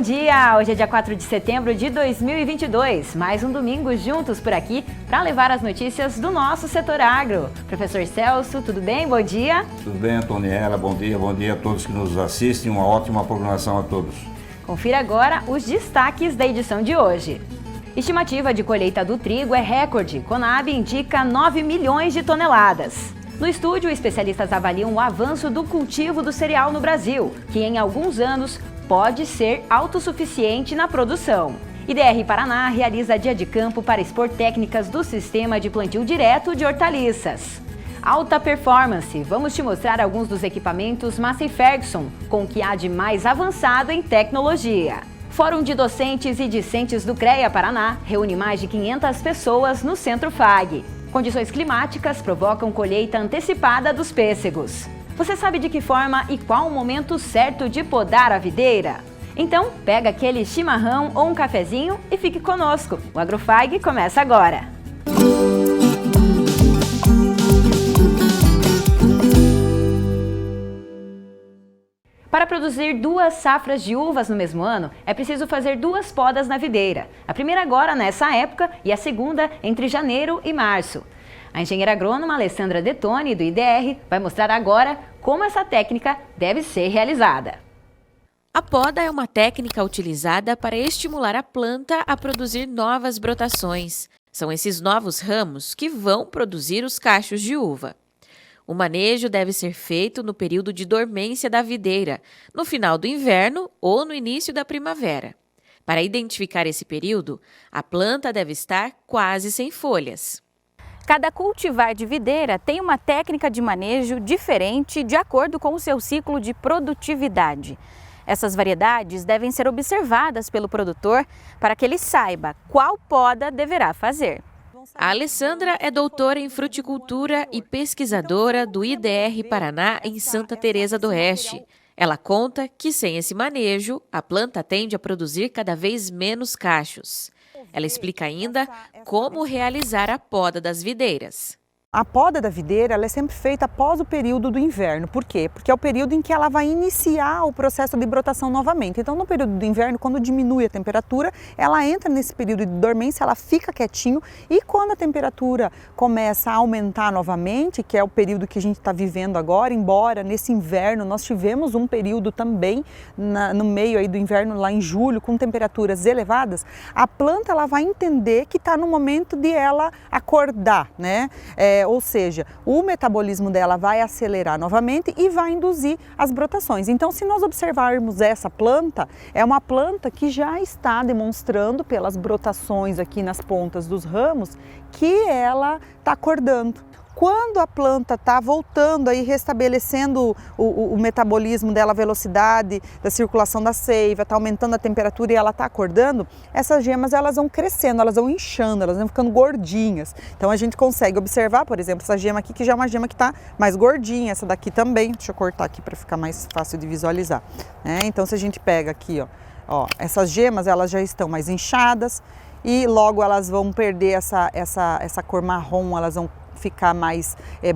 dia! Hoje é dia 4 de setembro de 2022, mais um domingo juntos por aqui para levar as notícias do nosso setor agro. Professor Celso, tudo bem? Bom dia! Tudo bem, Antoniela, bom dia a todos que nos assistem, uma ótima programação a todos. Confira agora os destaques da edição de hoje. Estimativa de colheita do trigo é recorde, Conab indica 9 milhões de toneladas. No estúdio, especialistas avaliam o avanço do cultivo do cereal no Brasil, que em alguns anos pode ser autossuficiente na produção. IDR Paraná realiza dia de campo para expor técnicas do sistema de plantio direto de hortaliças. Alta performance, vamos te mostrar alguns dos equipamentos Massey Ferguson, com o que há de mais avançado em tecnologia. Fórum de Docentes e Discentes do CREA Paraná reúne mais de 500 pessoas no Centro FAG. Condições climáticas provocam colheita antecipada dos pêssegos. Você sabe de que forma e qual o momento certo de podar a videira? Então, pega aquele chimarrão ou um cafezinho e fique conosco. O AgroFag começa agora. Para produzir 2 safras de uvas no mesmo ano, é preciso fazer 2 podas na videira. A primeira agora nessa época e a segunda entre janeiro e março. A engenheira agrônoma Alessandra Detoni, do IDR, vai mostrar agora como essa técnica deve ser realizada. A poda é uma técnica utilizada para estimular a planta a produzir novas brotações. São esses novos ramos que vão produzir os cachos de uva. O manejo deve ser feito no período de dormência da videira, no final do inverno ou no início da primavera. Para identificar esse período, a planta deve estar quase sem folhas. Cada cultivar de videira tem uma técnica de manejo diferente de acordo com o seu ciclo de produtividade. Essas variedades devem ser observadas pelo produtor para que ele saiba qual poda deverá fazer. A Alessandra é doutora em fruticultura e pesquisadora do IDR Paraná em Santa Teresa do Oeste. Ela conta que sem esse manejo, a planta tende a produzir cada vez menos cachos. Ela explica ainda como realizar a poda das videiras. A poda da videira ela é sempre feita após o período do inverno. Por quê? Porque é o período em que ela vai iniciar o processo de brotação novamente. Então, no período do inverno, quando diminui a temperatura, ela entra nesse período de dormência, ela fica quietinho e quando a temperatura começa a aumentar novamente, que é o período que a gente está vivendo agora, embora nesse inverno nós tivemos um período também no meio aí do inverno, lá em julho, com temperaturas elevadas, a planta ela vai entender que está no momento de ela acordar, né? Ou seja, o metabolismo dela vai acelerar novamente e vai induzir as brotações. Então, se nós observarmos essa planta, é uma planta que já está demonstrando pelas brotações aqui nas pontas dos ramos que ela está acordando. Quando a planta está voltando aí, restabelecendo o metabolismo dela, a velocidade da circulação da seiva, está aumentando a temperatura e ela está acordando, essas gemas elas vão crescendo, elas vão inchando, elas vão ficando gordinhas. Então a gente consegue observar, por exemplo, essa gema aqui que já é uma gema que está mais gordinha, essa daqui também. Deixa eu cortar aqui para ficar mais fácil de visualizar. Então se a gente pega aqui, ó, essas gemas elas já estão mais inchadas e logo elas vão perder essa cor marrom, elas vão ficar mais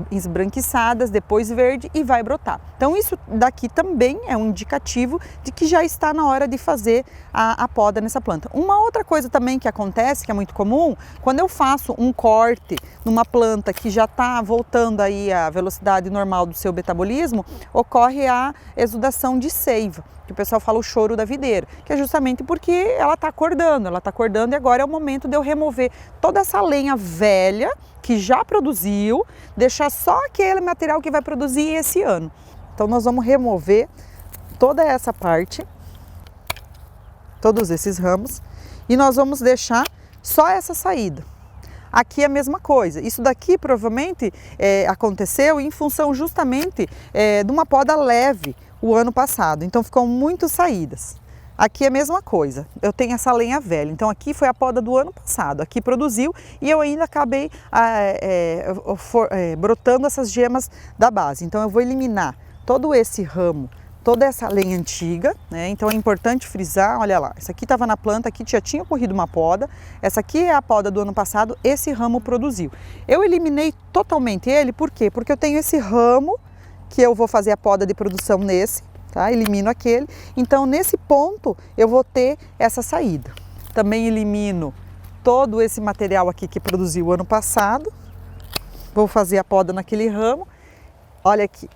esbranquiçadas, depois verde e vai brotar. Então isso daqui também é um indicativo de que já está na hora de fazer a poda nessa planta. Uma outra coisa também que acontece, que é muito comum, quando eu faço um corte numa planta que já está voltando aí à velocidade normal do seu metabolismo, ocorre a exudação de seiva, que o pessoal fala o choro da videira, que é justamente porque ela está acordando e agora é o momento de eu remover toda essa lenha velha que já produziu, deixar só aquele material que vai produzir esse ano. Então nós vamos remover toda essa parte, todos esses ramos, e nós vamos deixar só essa saída. Aqui é a mesma coisa, isso daqui provavelmente aconteceu em função justamente de uma poda leve o ano passado, então ficam muitas saídas. Aqui é a mesma coisa, eu tenho essa lenha velha, então aqui foi a poda do ano passado, aqui produziu e eu ainda acabei brotando essas gemas da base. Então eu vou eliminar todo esse ramo, toda essa lenha antiga, né? Então é importante frisar, olha lá, essa aqui estava na planta, aqui já tinha ocorrido uma poda, essa aqui é a poda do ano passado, esse ramo produziu. Eu eliminei totalmente ele, por quê? Porque eu tenho esse ramo que eu vou fazer a poda de produção nesse, tá? Elimino aquele. Então, nesse ponto, eu vou ter essa saída. Também elimino todo esse material aqui que produziu o ano passado. Vou fazer a poda naquele ramo. Olha aqui.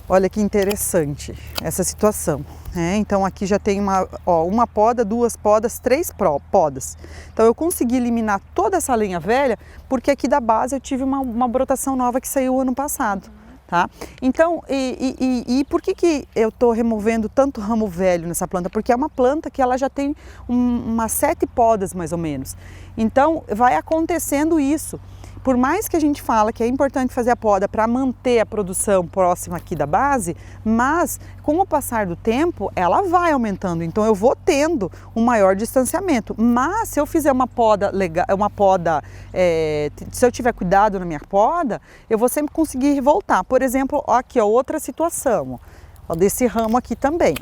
Olha que interessante essa situação. Então aqui já tem uma poda, 2 podas, 3 podas. Então eu consegui eliminar toda essa lenha velha porque aqui da base eu tive uma brotação nova que saiu ano passado. Tá? Então, por que eu estou removendo tanto ramo velho nessa planta? Porque é uma planta que ela já tem umas 7 podas mais ou menos. Então vai acontecendo isso. Por mais que a gente fala que é importante fazer a poda para manter a produção próxima aqui da base, mas com o passar do tempo ela vai aumentando, então eu vou tendo um maior distanciamento. Mas se eu fizer uma poda legal, se eu tiver cuidado na minha poda, eu vou sempre conseguir voltar. Por exemplo, aqui outra situação, desse ramo aqui também.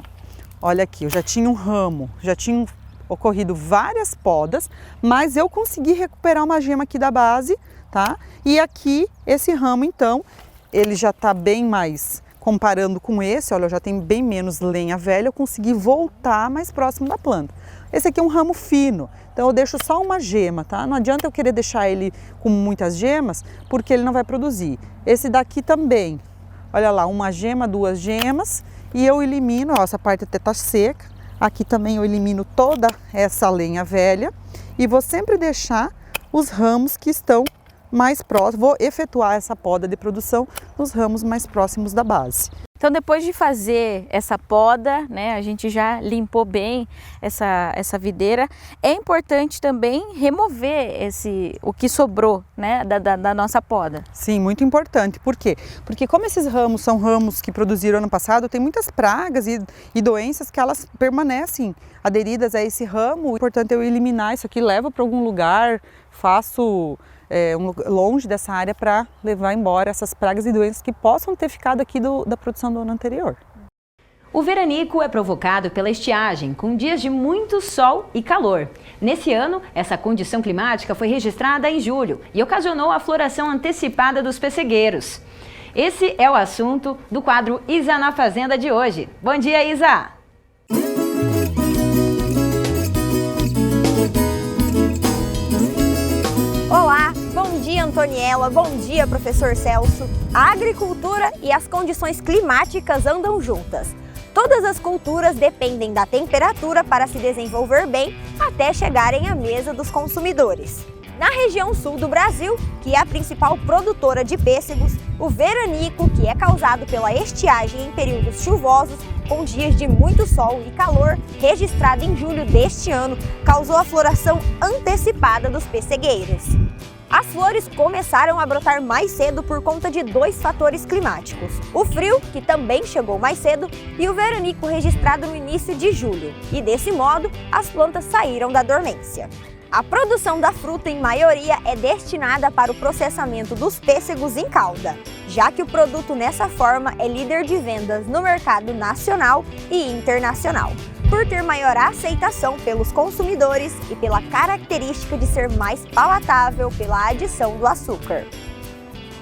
Olha aqui, eu já tinha um ramo, já tinha ocorrido várias podas, mas eu consegui recuperar uma gema aqui da base. Tá? E aqui, esse ramo, então, ele já está bem mais, comparando com esse, olha, já tem bem menos lenha velha, eu consegui voltar mais próximo da planta. Esse aqui é um ramo fino, então eu deixo só uma gema, tá? Não adianta eu querer deixar ele com muitas gemas, porque ele não vai produzir. Esse daqui também, olha lá, uma gema, 2 gemas, e eu elimino, ó, essa parte até tá seca, aqui também eu elimino toda essa lenha velha, e vou sempre deixar os ramos que estão mais próximo, vou efetuar essa poda de produção nos ramos mais próximos da base. Então, depois de fazer essa poda, né, a gente já limpou bem essa videira, é importante também remover o que sobrou, né, da nossa poda. Sim, muito importante. Por quê? Porque como esses ramos são ramos que produziram ano passado, tem muitas pragas e doenças que elas permanecem aderidas a esse ramo. O importante é eu eliminar isso aqui, levo para algum lugar, faço longe dessa área para levar embora essas pragas e doenças que possam ter ficado aqui da produção do ano anterior. O veranico é provocado pela estiagem, com dias de muito sol e calor. Nesse ano, essa condição climática foi registrada em julho e ocasionou a floração antecipada dos pessegueiros. Esse é o assunto do quadro Isa na Fazenda de hoje. Bom dia, Isa! Olá, bom dia Antoniela, bom dia professor Celso. A agricultura e as condições climáticas andam juntas. Todas as culturas dependem da temperatura para se desenvolver bem até chegarem à mesa dos consumidores. Na região sul do Brasil, que é a principal produtora de pêssegos, o veranico, que é causado pela estiagem em períodos chuvosos, com dias de muito sol e calor, registrado em julho deste ano, causou a floração antecipada dos pessegueiros. As flores começaram a brotar mais cedo por conta de 2 fatores climáticos: o frio, que também chegou mais cedo, e o veranico registrado no início de julho. E desse modo, as plantas saíram da dormência. A produção da fruta, em maioria, é destinada para o processamento dos pêssegos em calda, já que o produto nessa forma é líder de vendas no mercado nacional e internacional, por ter maior aceitação pelos consumidores e pela característica de ser mais palatável pela adição do açúcar.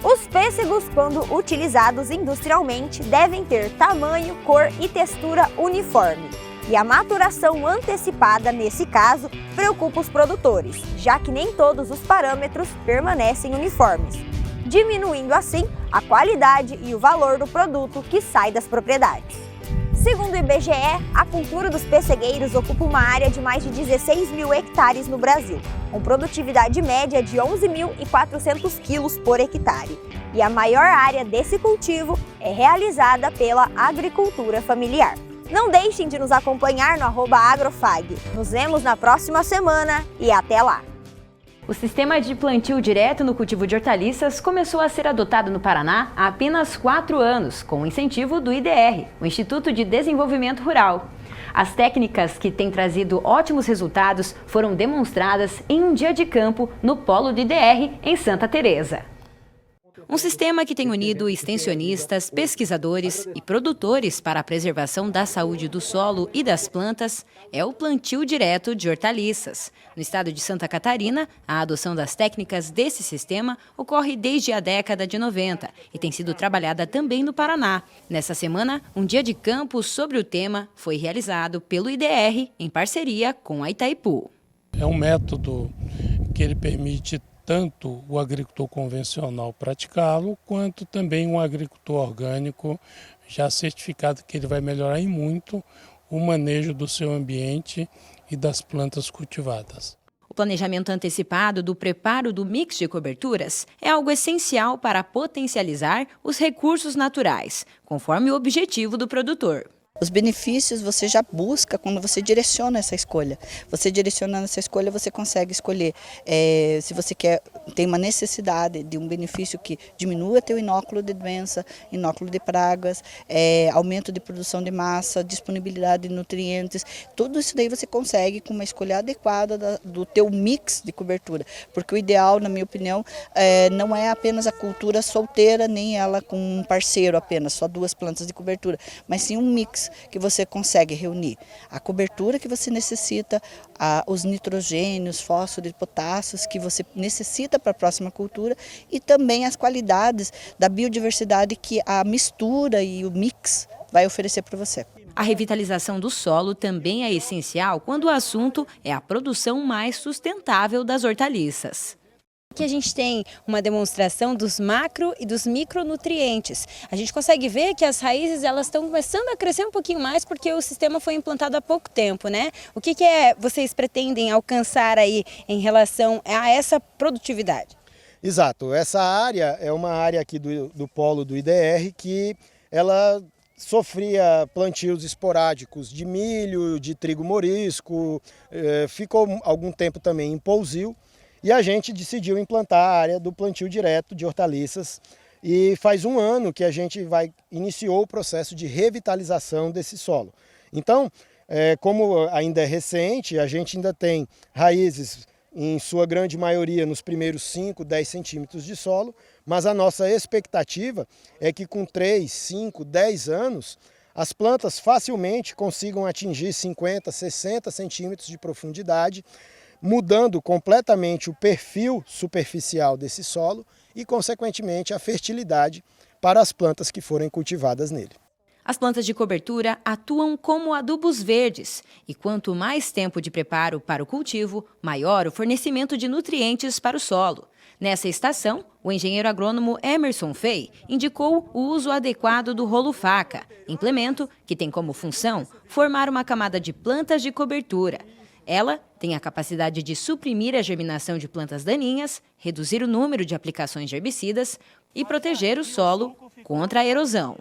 Os pêssegos, quando utilizados industrialmente, devem ter tamanho, cor e textura uniforme. E a maturação antecipada, nesse caso, preocupa os produtores, já que nem todos os parâmetros permanecem uniformes, diminuindo assim a qualidade e o valor do produto que sai das propriedades. Segundo o IBGE, a cultura dos pessegueiros ocupa uma área de mais de 16 mil hectares no Brasil, com produtividade média de 11.400 quilos por hectare. E a maior área desse cultivo é realizada pela agricultura familiar. Não deixem de nos acompanhar no @agrofag. Nos vemos na próxima semana e até lá! O sistema de plantio direto no cultivo de hortaliças começou a ser adotado no Paraná há apenas 4 anos, com o incentivo do IDR, o Instituto de Desenvolvimento Rural. As técnicas que têm trazido ótimos resultados foram demonstradas em um dia de campo no polo do IDR, em Santa Teresa. Um sistema que tem unido extensionistas, pesquisadores e produtores para a preservação da saúde do solo e das plantas é o plantio direto de hortaliças. No estado de Santa Catarina, a adoção das técnicas desse sistema ocorre desde a década de 90 e tem sido trabalhada também no Paraná. Nessa semana, um dia de campo sobre o tema foi realizado pelo IDR em parceria com a Itaipu. É um método que ele permite tanto o agricultor convencional praticá-lo, quanto também um agricultor orgânico já certificado que ele vai melhorar em muito o manejo do seu ambiente e das plantas cultivadas. O planejamento antecipado do preparo do mix de coberturas é algo essencial para potencializar os recursos naturais, conforme o objetivo do produtor. Os benefícios você já busca quando você direciona essa escolha. Você direcionando essa escolha, você consegue escolher se você tem uma necessidade de um benefício que diminua teu inóculo de doença, inóculo de pragas, aumento de produção de massa, disponibilidade de nutrientes. Tudo isso daí você consegue com uma escolha adequada do teu mix de cobertura. Porque o ideal, na minha opinião, não é apenas a cultura solteira, nem ela com um parceiro apenas, só 2 plantas de cobertura, mas sim um mix que você consegue reunir a cobertura que você necessita, os nitrogênios, fósforos e potássios que você necessita para a próxima cultura e também as qualidades da biodiversidade que a mistura e o mix vai oferecer para você. A revitalização do solo também é essencial quando o assunto é a produção mais sustentável das hortaliças. Aqui a gente tem uma demonstração dos macro e dos micronutrientes. A gente consegue ver que as raízes elas estão começando a crescer um pouquinho mais porque o sistema foi implantado há pouco tempo, né? O que vocês pretendem alcançar aí em relação a essa produtividade? Exato, essa área é uma área aqui do polo do IDR que ela sofria plantios esporádicos de milho, de trigo morisco, ficou algum tempo também em pousio. E a gente decidiu implantar a área do plantio direto de hortaliças e faz um ano que a gente iniciou o processo de revitalização desse solo. Então, como ainda é recente, a gente ainda tem raízes, em sua grande maioria, nos primeiros 5, 10 centímetros de solo, mas a nossa expectativa é que com 3, 5, 10 anos, as plantas facilmente consigam atingir 50, 60 centímetros de profundidade, mudando completamente o perfil superficial desse solo e, consequentemente, a fertilidade para as plantas que forem cultivadas nele. As plantas de cobertura atuam como adubos verdes e quanto mais tempo de preparo para o cultivo, maior o fornecimento de nutrientes para o solo. Nessa estação, o engenheiro agrônomo Emerson Fey indicou o uso adequado do rolo-faca, implemento que tem como função formar uma camada de plantas de cobertura. Ela tem a capacidade de suprimir a germinação de plantas daninhas, reduzir o número de aplicações de herbicidas e proteger o solo contra a erosão.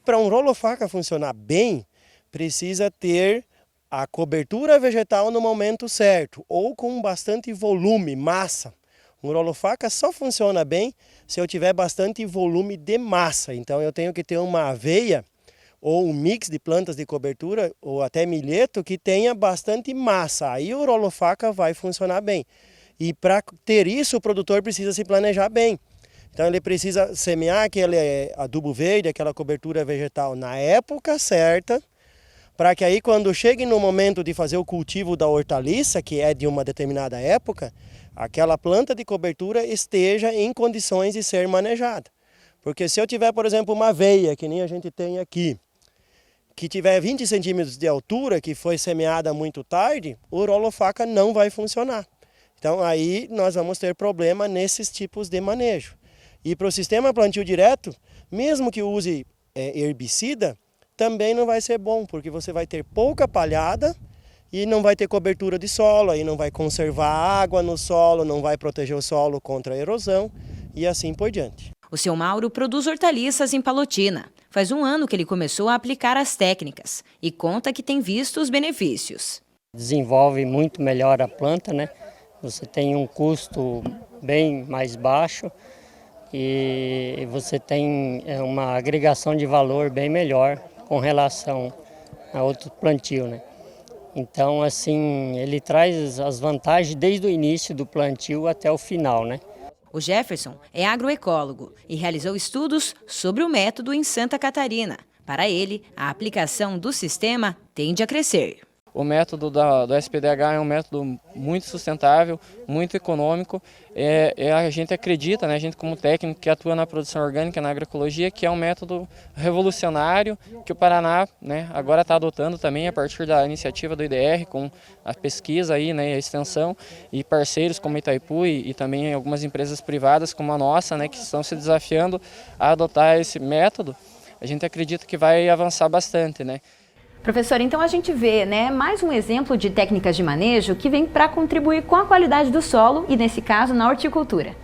Para um rolo-faca funcionar bem, precisa ter a cobertura vegetal no momento certo, ou com bastante volume, massa. Um rolo-faca só funciona bem se eu tiver bastante volume de massa. Então eu tenho que ter uma aveia ou um mix de plantas de cobertura, ou até milheto, que tenha bastante massa. Aí o rolo-faca vai funcionar bem. E para ter isso, o produtor precisa se planejar bem. Então ele precisa semear aquele adubo verde, aquela cobertura vegetal na época certa, para que aí quando chegue no momento de fazer o cultivo da hortaliça, que é de uma determinada época, aquela planta de cobertura esteja em condições de ser manejada. Porque se eu tiver, por exemplo, uma aveia, que nem a gente tem aqui, que tiver 20 centímetros de altura, que foi semeada muito tarde, o rolo-faca não vai funcionar. Então aí nós vamos ter problema nesses tipos de manejo. E para o sistema plantio direto, mesmo que use herbicida, também não vai ser bom, porque você vai ter pouca palhada e não vai ter cobertura de solo, aí não vai conservar água no solo, não vai proteger o solo contra a erosão e assim por diante. O seu Mauro produz hortaliças em Palotina. Faz um ano que ele começou a aplicar as técnicas e conta que tem visto os benefícios. Desenvolve muito melhor a planta, né? Você tem um custo bem mais baixo e você tem uma agregação de valor bem melhor com relação a outro plantio, né? Então, assim, ele traz as vantagens desde o início do plantio até o final, né? O O Jefferson é agroecólogo e realizou estudos sobre o método em Santa Catarina. Para ele, a aplicação do sistema tende a crescer. O método do SPDH é um método muito sustentável, muito econômico. A gente acredita, né, a gente como técnico que atua na produção orgânica, na agroecologia, que é um método revolucionário que o Paraná, né, agora está adotando também a partir da iniciativa do IDR, com a pesquisa aí, né, a extensão, e parceiros como Itaipu e também algumas empresas privadas como a nossa, né, que estão se desafiando a adotar esse método. A gente acredita que vai avançar bastante, né? Professor, então a gente vê, né, mais um exemplo de técnicas de manejo que vem para contribuir com a qualidade do solo e, nesse caso, na horticultura.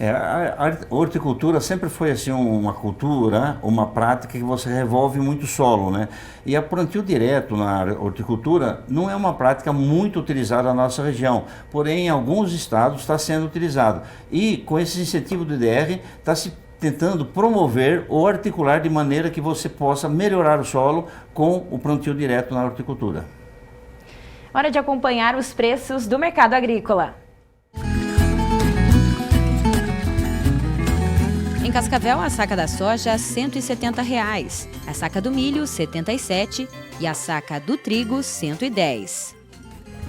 A horticultura sempre foi assim uma cultura, uma prática que você revolve muito solo, né? E a plantio direto na horticultura não é uma prática muito utilizada na nossa região, porém em alguns estados está sendo utilizado. E com esse incentivo do IDR está se tentando promover ou articular de maneira que você possa melhorar o solo com o plantio direto na horticultura. Hora de acompanhar os preços do mercado agrícola. Em Cascavel, a saca da soja R$ 170, a saca do milho R$ 77 e a saca do trigo R$ 110.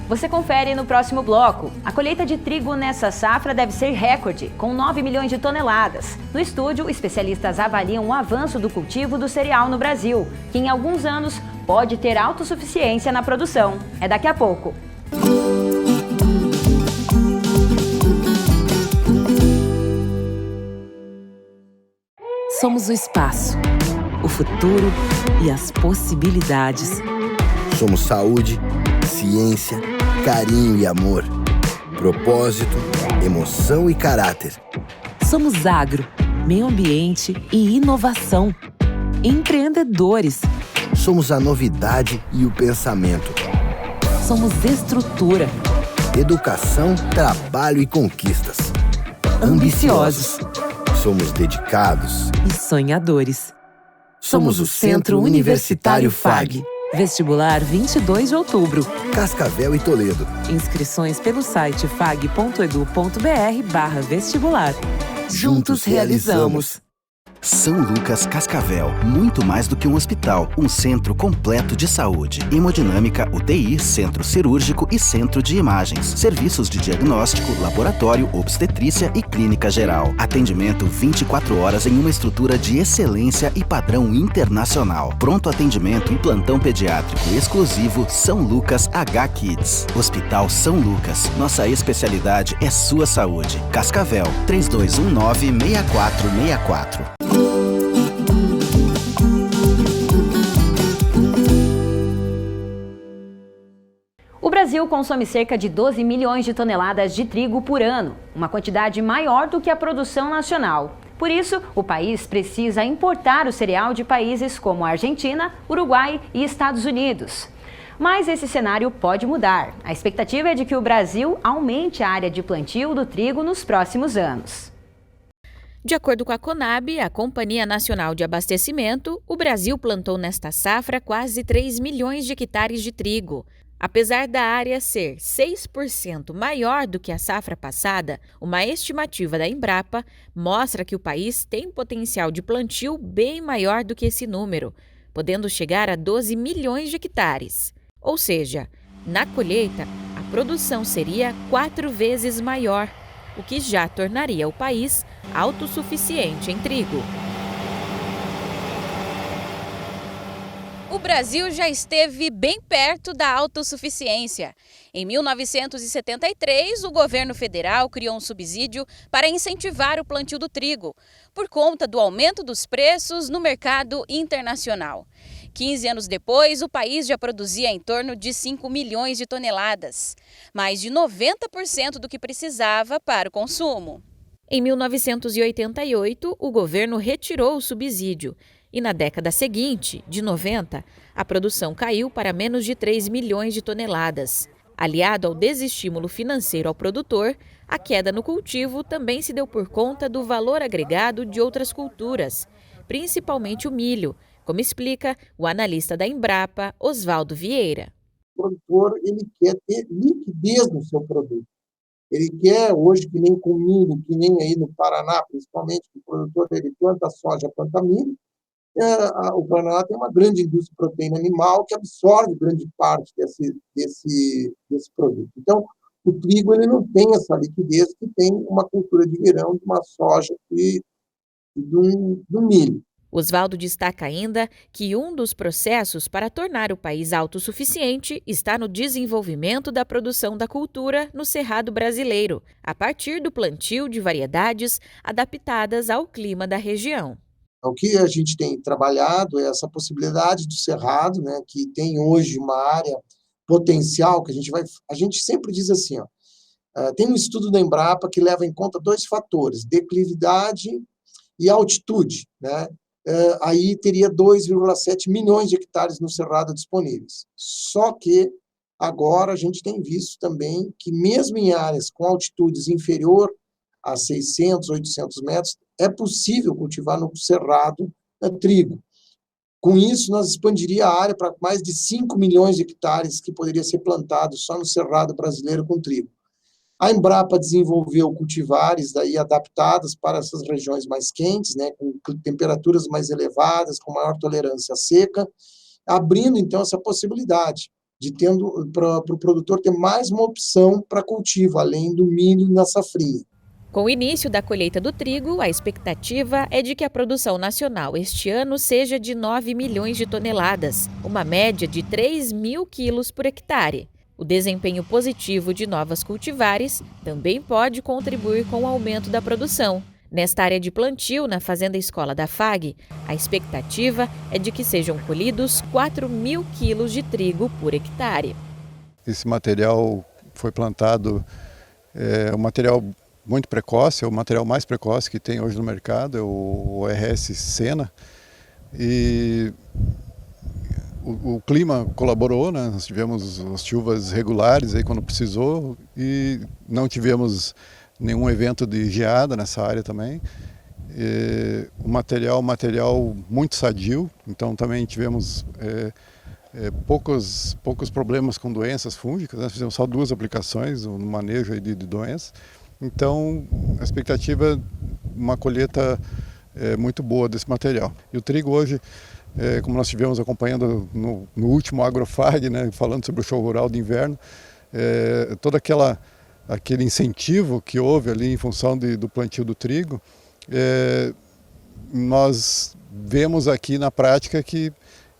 Você confere no próximo bloco. A colheita de trigo nessa safra deve ser recorde, com 9 milhões de toneladas. No estúdio, especialistas avaliam o avanço do cultivo do cereal no Brasil, que em alguns anos pode ter autossuficiência na produção. É daqui a pouco. Somos o espaço, o futuro e as possibilidades. Somos saúde, ciência, carinho e amor, propósito, emoção e caráter. Somos agro, meio ambiente e inovação. Empreendedores. Somos a novidade e o pensamento. Somos estrutura. Educação, trabalho e conquistas. Ambiciosos. Somos dedicados e sonhadores. Somos o Centro Universitário FAG. Vestibular 22 de outubro. Cascavel e Toledo. Inscrições pelo site fag.edu.br/vestibular. Juntos realizamos. São Lucas Cascavel, muito mais do que um hospital, um centro completo de saúde. Hemodinâmica, UTI, centro cirúrgico e centro de imagens. Serviços de diagnóstico, laboratório, obstetrícia e clínica geral. Atendimento 24 horas em uma estrutura de excelência e padrão internacional. Pronto atendimento e plantão pediátrico exclusivo São Lucas H-Kids. Hospital São Lucas, nossa especialidade é sua saúde. Cascavel, 3219-6464. O Brasil consome cerca de 12 milhões de toneladas de trigo por ano, uma quantidade maior do que a produção nacional. Por isso, o país precisa importar o cereal de países como a Argentina, Uruguai e Estados Unidos. Mas esse cenário pode mudar. A expectativa é de que o Brasil aumente a área de plantio do trigo nos próximos anos. De acordo com a Conab, a Companhia Nacional de Abastecimento, o Brasil plantou nesta safra quase 3 milhões de hectares de trigo. Apesar da área ser 6% maior do que a safra passada, uma estimativa da Embrapa mostra que o país tem potencial de plantio bem maior do que esse número, podendo chegar a 12 milhões de hectares. Ou seja, na colheita, a produção seria 4 vezes maior, o que já tornaria o país autossuficiente em trigo. O Brasil já esteve bem perto da autossuficiência. Em 1973, o governo federal criou um subsídio para incentivar o plantio do trigo, por conta do aumento dos preços no mercado internacional. 15 anos depois, o país já produzia em torno de 5 milhões de toneladas, mais de 90% do que precisava para o consumo. Em 1988, o governo retirou o subsídio e na década seguinte, de 90, a produção caiu para menos de 3 milhões de toneladas. Aliado ao desestímulo financeiro ao produtor, a queda no cultivo também se deu por conta do valor agregado de outras culturas, principalmente o milho, como explica o analista da Embrapa, Oswaldo Vieira. O produtor ele quer ter liquidez no seu produto. Ele quer hoje, que nem com milho, que nem aí no Paraná, principalmente, que o produtor ele planta soja, planta milho, o Paraná tem uma grande indústria de proteína animal que absorve grande parte desse produto. Então, o trigo ele não tem essa liquidez que tem uma cultura de verão, de uma soja e do milho. Oswaldo destaca ainda que um dos processos para tornar o país autossuficiente está no desenvolvimento da produção da cultura no Cerrado brasileiro, a partir do plantio de variedades adaptadas ao clima da região. O que a gente tem trabalhado é essa possibilidade do Cerrado, né, que tem hoje uma área potencial, que a gente sempre diz assim, tem um estudo da Embrapa que leva em conta 2 fatores, declividade e altitude, né? Aí teria 2,7 milhões de hectares no Cerrado disponíveis. Só que agora a gente tem visto também que mesmo em áreas com altitudes inferior a 600, 800 metros, é possível cultivar no Cerrado trigo. Com isso, nós expandiria a área para mais de 5 milhões de hectares que poderia ser plantado só no Cerrado brasileiro com trigo. A Embrapa desenvolveu cultivares daí adaptadas para essas regiões mais quentes, né, com temperaturas mais elevadas, com maior tolerância à seca, abrindo, então, essa possibilidade de para o produtor ter mais uma opção para cultivo, além do milho na safrinha. Com o início da colheita do trigo, a expectativa é de que a produção nacional este ano seja de 9 milhões de toneladas, uma média de 3 mil quilos por hectare. O desempenho positivo de novas cultivares também pode contribuir com o aumento da produção. Nesta área de plantio, na Fazenda Escola da FAG, a expectativa é de que sejam colhidos 4 mil quilos de trigo por hectare. Esse material foi plantado, é um material muito precoce, é o material mais precoce que tem hoje no mercado, é o RS Sena. E o clima colaborou, né? Nós tivemos as chuvas regulares aí quando precisou e não tivemos nenhum evento de geada nessa área também. O material muito sadio, então também tivemos poucos problemas com doenças fúngicas, né? Fizemos só 2 aplicações no manejo aí de doenças. Então a expectativa é uma colheita muito boa desse material. E o trigo hoje, como nós estivemos acompanhando no último Agrofag, né, falando sobre o show rural de inverno, todo aquele incentivo que houve ali em função do plantio do trigo, nós vemos aqui na prática que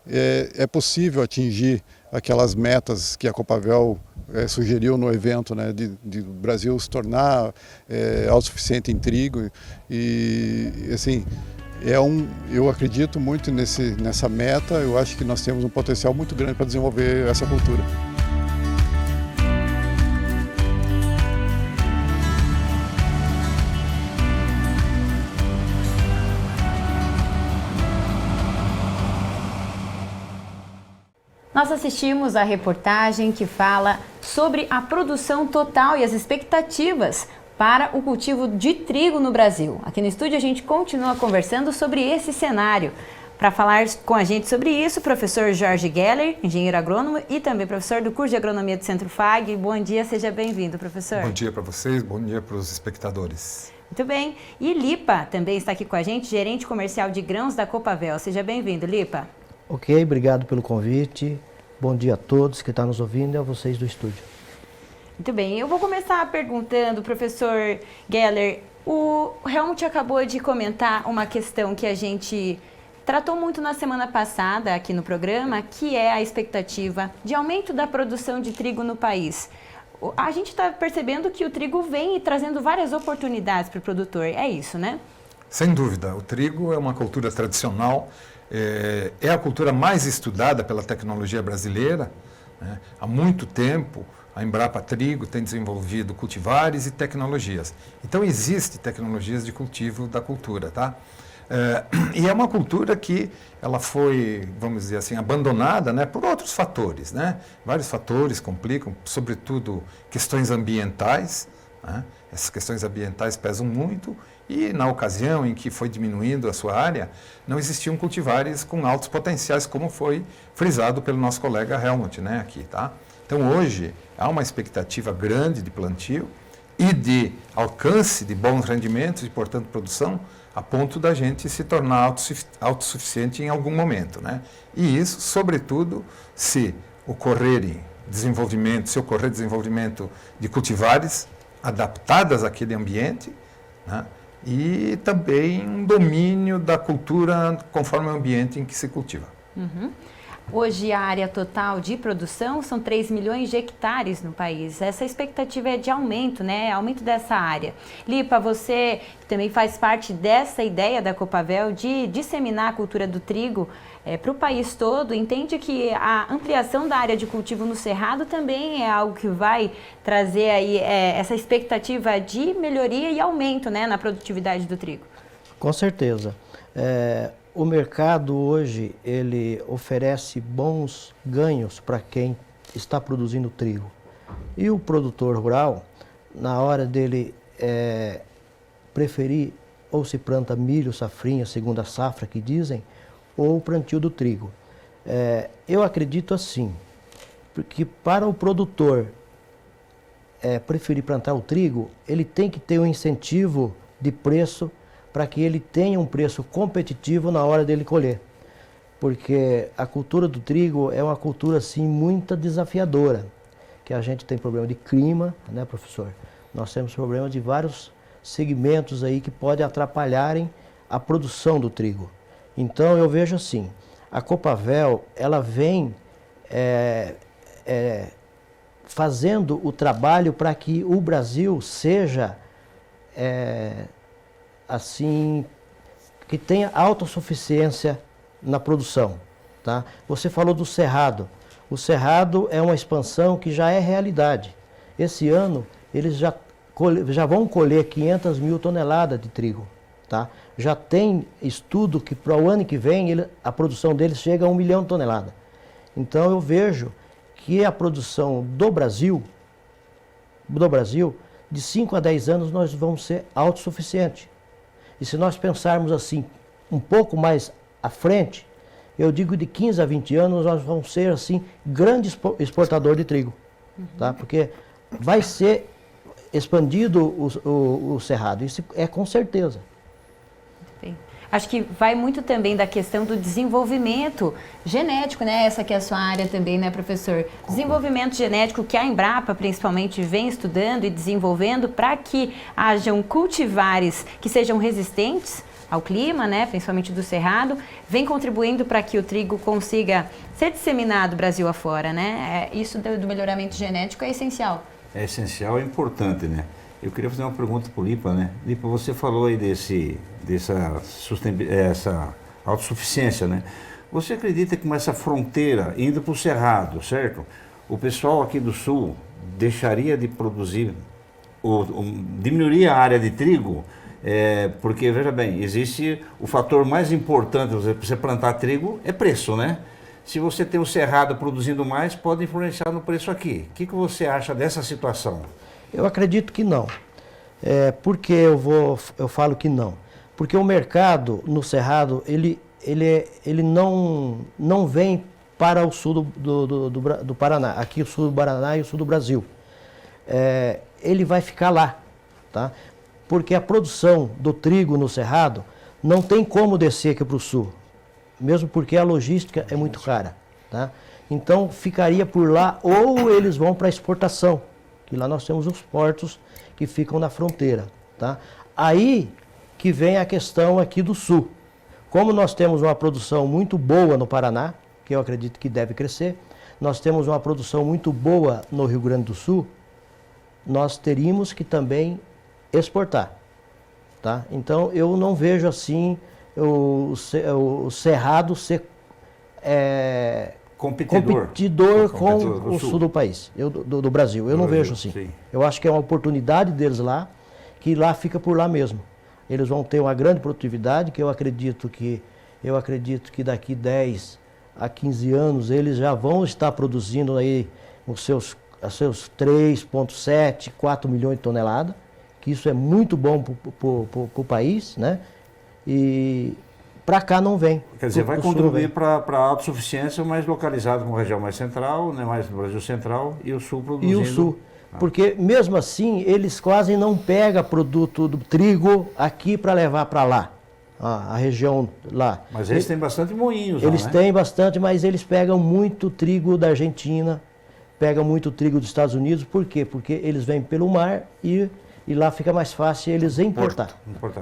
é possível atingir aquelas metas que a Copavel sugeriu no evento, né, de o Brasil se tornar autossuficiente em trigo. E assim, eu acredito muito nessa meta. Eu acho que nós temos um potencial muito grande para desenvolver essa cultura. Nós assistimos a reportagem que fala sobre a produção total e as expectativas para o cultivo de trigo no Brasil. Aqui no estúdio a gente continua conversando sobre esse cenário. Para falar com a gente sobre isso, o professor Jorge Geller, engenheiro agrônomo e também professor do curso de agronomia do Centro FAG. Bom dia, seja bem-vindo, professor. Bom dia para vocês, bom dia para os espectadores. Muito bem. E Lipa também está aqui com a gente, gerente comercial de grãos da Copavel. Seja bem-vindo, Lipa. Ok, obrigado pelo convite. Bom dia a todos que estão nos ouvindo e a vocês do estúdio. Muito bem, eu vou começar perguntando, professor Geller, o Helmut acabou de comentar uma questão que a gente tratou muito na semana passada aqui no programa, que é a expectativa de aumento da produção de trigo no país. A gente está percebendo que o trigo vem trazendo várias oportunidades para o produtor, é isso, né? Sem dúvida, o trigo é uma cultura tradicional, é a cultura mais estudada pela tecnologia brasileira, né? Há muito tempo a Embrapa Trigo tem desenvolvido cultivares e tecnologias. Então existe tecnologias de cultivo da cultura, tá? E é uma cultura que ela foi, vamos dizer assim, abandonada, né, por outros fatores, né? Vários fatores complicam, sobretudo questões ambientais, né? Essas questões ambientais pesam muito e na ocasião em que foi diminuindo a sua área, não existiam cultivares com altos potenciais, como foi frisado pelo nosso colega Helmut, né, aqui, tá? Então hoje há uma expectativa grande de plantio e de alcance de bons rendimentos e, portanto, produção, a ponto da gente se tornar autossuficiente em algum momento, né? E isso, sobretudo, se ocorrer desenvolvimento de cultivares adaptadas àquele ambiente, né? E também um domínio da cultura conforme o ambiente em que se cultiva. Uhum. Hoje a área total de produção são 3 milhões de hectares no país. Essa expectativa é de aumento, né? Aumento dessa área. Lipa, você também faz parte dessa ideia da Copavel de disseminar a cultura do trigo para o país todo. Entende que a ampliação da área de cultivo no Cerrado também é algo que vai trazer aí essa expectativa de melhoria e aumento, né, na produtividade do trigo? Com certeza. O mercado hoje, ele oferece bons ganhos para quem está produzindo trigo. E o produtor rural, na hora dele preferir, ou se planta milho, safrinha, segunda safra que dizem, ou o plantio do trigo. Eu acredito assim, porque para o produtor preferir plantar o trigo, ele tem que ter um incentivo de preço para que ele tenha um preço competitivo na hora dele colher. Porque a cultura do trigo é uma cultura assim muito desafiadora, que a gente tem problema de clima, né, professor? Nós temos problema de vários segmentos aí que podem atrapalharem a produção do trigo. Então eu vejo assim, a Copavel, ela vem fazendo o trabalho para que o Brasil seja assim, que tenha autossuficiência na produção, tá? Você falou do Cerrado. O Cerrado é uma expansão que já é realidade. Esse ano, eles já vão colher 500 mil toneladas de trigo, tá? Já tem estudo que para o ano que vem, a produção deles chega a 1 milhão de toneladas. Então, eu vejo que a produção do Brasil, de 5 a 10 anos, nós vamos ser autossuficientes. E se nós pensarmos assim, um pouco mais à frente, eu digo de 15 a 20 anos, nós vamos ser assim, grande exportador de trigo. Tá? Porque vai ser expandido o Cerrado, isso é com certeza. Bem, acho que vai muito também da questão do desenvolvimento genético, né? Essa que é a sua área também, né, professor? Desenvolvimento genético que a Embrapa, principalmente, vem estudando e desenvolvendo para que hajam cultivares que sejam resistentes ao clima, né, principalmente do Cerrado, vem contribuindo para que o trigo consiga ser disseminado Brasil afora, né? Isso do melhoramento genético é essencial. É essencial, é importante, né? Eu queria fazer uma pergunta para o Lipa, né? Lipa, você falou aí dessa autossuficiência, né? Você acredita que com essa fronteira indo para o Cerrado, certo? O pessoal aqui do Sul deixaria de produzir, diminuiria a área de trigo? Porque, veja bem, existe o fator mais importante para você plantar trigo é preço, né? Se você tem o Cerrado produzindo mais, pode influenciar no preço aqui. O que você acha dessa situação? Eu acredito que não. Por que eu falo que não? Porque o mercado no Cerrado, ele não vem para o sul do Paraná, aqui o sul do Paraná e o sul do Brasil. Ele vai ficar lá, tá? Porque a produção do trigo no Cerrado não tem como descer aqui para o sul, mesmo porque a logística é muito cara, tá? Então ficaria por lá, ou eles vão para exportação, que lá nós temos os portos que ficam na fronteira, tá? Aí que vem a questão aqui do sul. Como nós temos uma produção muito boa no Paraná, que eu acredito que deve crescer, nós temos uma produção muito boa no Rio Grande do Sul, nós teríamos que também exportar, tá? Então eu não vejo assim o Cerrado ser competidor com o sul do país, do Brasil. Eu não vejo assim. Sim. Eu acho que é uma oportunidade deles lá, que lá fica por lá mesmo. Eles vão ter uma grande produtividade, que eu acredito que daqui 10 a 15 anos eles já vão estar produzindo aí os seus 3,7, 4 milhões de toneladas, que isso é muito bom para o país, né? E para cá não vem. Quer dizer, vai contribuir para a autossuficiência, mas localizado com a região mais central, né, mais no Brasil Central, e o Sul produzindo. E o Sul. Porque mesmo assim, eles quase não pegam produto do trigo aqui para levar para lá, a região lá. Mas eles têm bastante moinhos Eles lá, né? têm bastante, mas eles pegam muito trigo da Argentina, pegam muito trigo dos Estados Unidos. Por quê? Porque eles vêm pelo mar e lá fica mais fácil eles importar.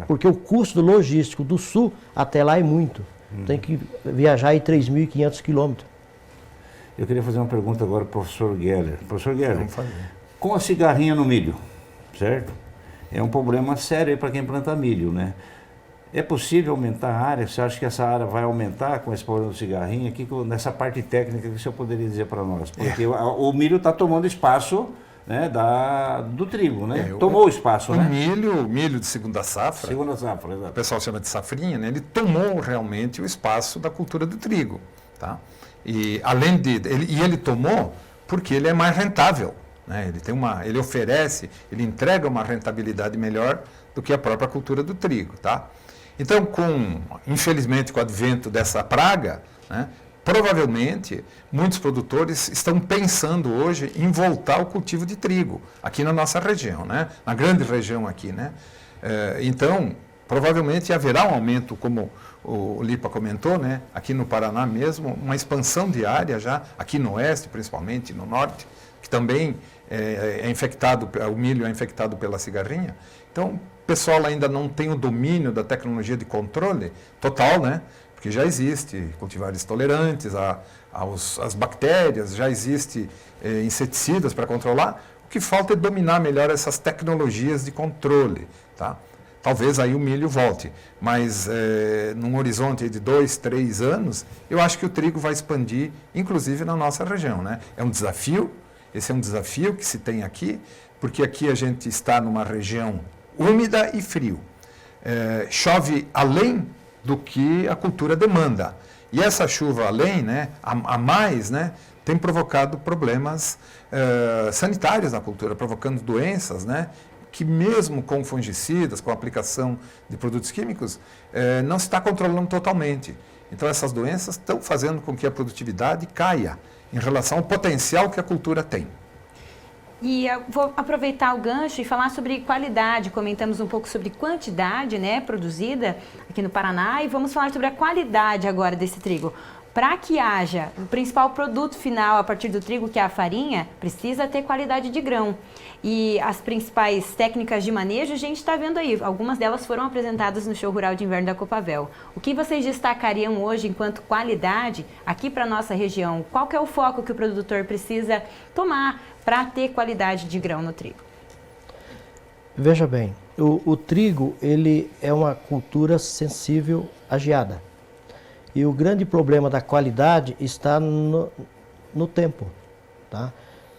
Porque o custo logístico do sul até lá é muito. Tem que viajar aí 3.500 quilômetros. Eu queria fazer uma pergunta agora para o professor Geller. Professor Geller, com a cigarrinha no milho, certo? É um problema sério para quem planta milho, né? É possível aumentar a área? Você acha que essa área vai aumentar com esse problema do cigarrinho? Aqui, nessa parte técnica, que o senhor poderia dizer para nós? Porque o milho está tomando espaço, né, do trigo, né? Tomou o espaço, né? O milho de segunda safra. Segunda safra, exato. O pessoal chama de safrinha, né? Ele tomou realmente o espaço da cultura do trigo, tá? E além de ele tomou porque ele é mais rentável, né? Ele oferece, ele entrega uma rentabilidade melhor do que a própria cultura do trigo, tá? Então, infelizmente, com o advento dessa praga, né, provavelmente muitos produtores estão pensando hoje em voltar ao cultivo de trigo aqui na nossa região, né? Na grande região aqui, né? Então, provavelmente haverá um aumento, como o Lipa comentou, né? Aqui no Paraná mesmo, uma expansão de área já, aqui no oeste, principalmente no norte, que também o milho é infectado pela cigarrinha. Então, o pessoal ainda não tem o domínio da tecnologia de controle total, né? Porque já existe cultivares tolerantes às bactérias, já existe inseticidas para controlar. O que falta é dominar melhor essas tecnologias de controle, tá? Talvez aí o milho volte, mas num horizonte de 2, 3 anos, eu acho que o trigo vai expandir, inclusive na nossa região, né? É um desafio, esse é um desafio que se tem aqui, porque aqui a gente está numa região úmida e frio. Chove além do que a cultura demanda. E essa chuva além, né, a mais, né, tem provocado problemas sanitários na cultura, provocando doenças, né, que mesmo com fungicidas, com a aplicação de produtos químicos, não se está controlando totalmente. Então essas doenças estão fazendo com que a produtividade caia em relação ao potencial que a cultura tem. E eu vou aproveitar o gancho e falar sobre qualidade. Comentamos um pouco sobre quantidade, né, produzida aqui no Paraná, e vamos falar sobre a qualidade agora desse trigo. Para que haja o principal produto final a partir do trigo, que é a farinha, precisa ter qualidade de grão. E as principais técnicas de manejo, a gente está vendo aí. Algumas delas foram apresentadas no Show Rural de Inverno da Copavel. O que vocês destacariam hoje enquanto qualidade aqui para a nossa região? Qual que é o foco que o produtor precisa tomar para ter qualidade de grão no trigo? Veja bem, o trigo ele é uma cultura sensível à geada. E o grande problema da qualidade está no tempo, tá?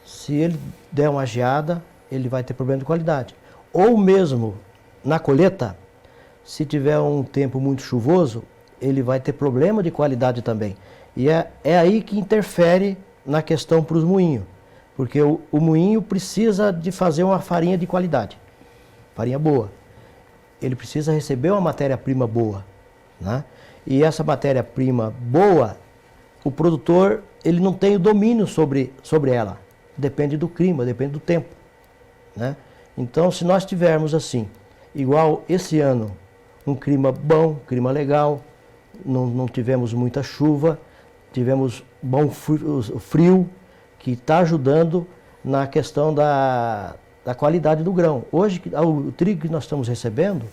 Se ele der uma geada, ele vai ter problema de qualidade. Ou mesmo na colheita, se tiver um tempo muito chuvoso, ele vai ter problema de qualidade também. E é aí que interfere na questão para os moinhos. Porque o moinho precisa de fazer uma farinha de qualidade, farinha boa. Ele precisa receber uma matéria-prima boa, né? E essa matéria-prima boa, o produtor ele não tem o domínio sobre ela. Depende do clima, depende do tempo, né? Então, se nós tivermos assim, igual esse ano, um clima bom, clima legal, não tivemos muita chuva, tivemos bom frio, que está ajudando na questão da qualidade do grão. Hoje, o trigo que nós estamos recebendo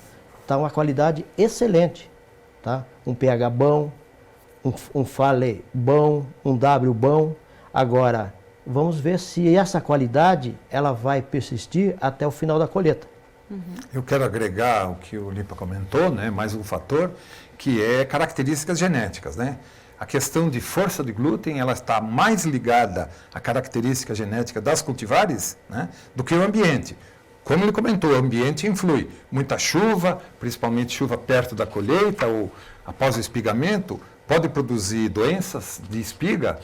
está uma qualidade excelente, tá? Um pH bom, um fale bom, um W bom. Agora, vamos ver se essa qualidade ela vai persistir até o final da colheita. Eu quero agregar o que o Lipa comentou, né, mais um fator, que é características genéticas, né? A questão de força de glúten, ela está mais ligada à característica genética das cultivares, né, do que o ambiente. Como ele comentou, o ambiente influi. Muita chuva, principalmente chuva perto da colheita ou após o espigamento, pode produzir doenças de espiga,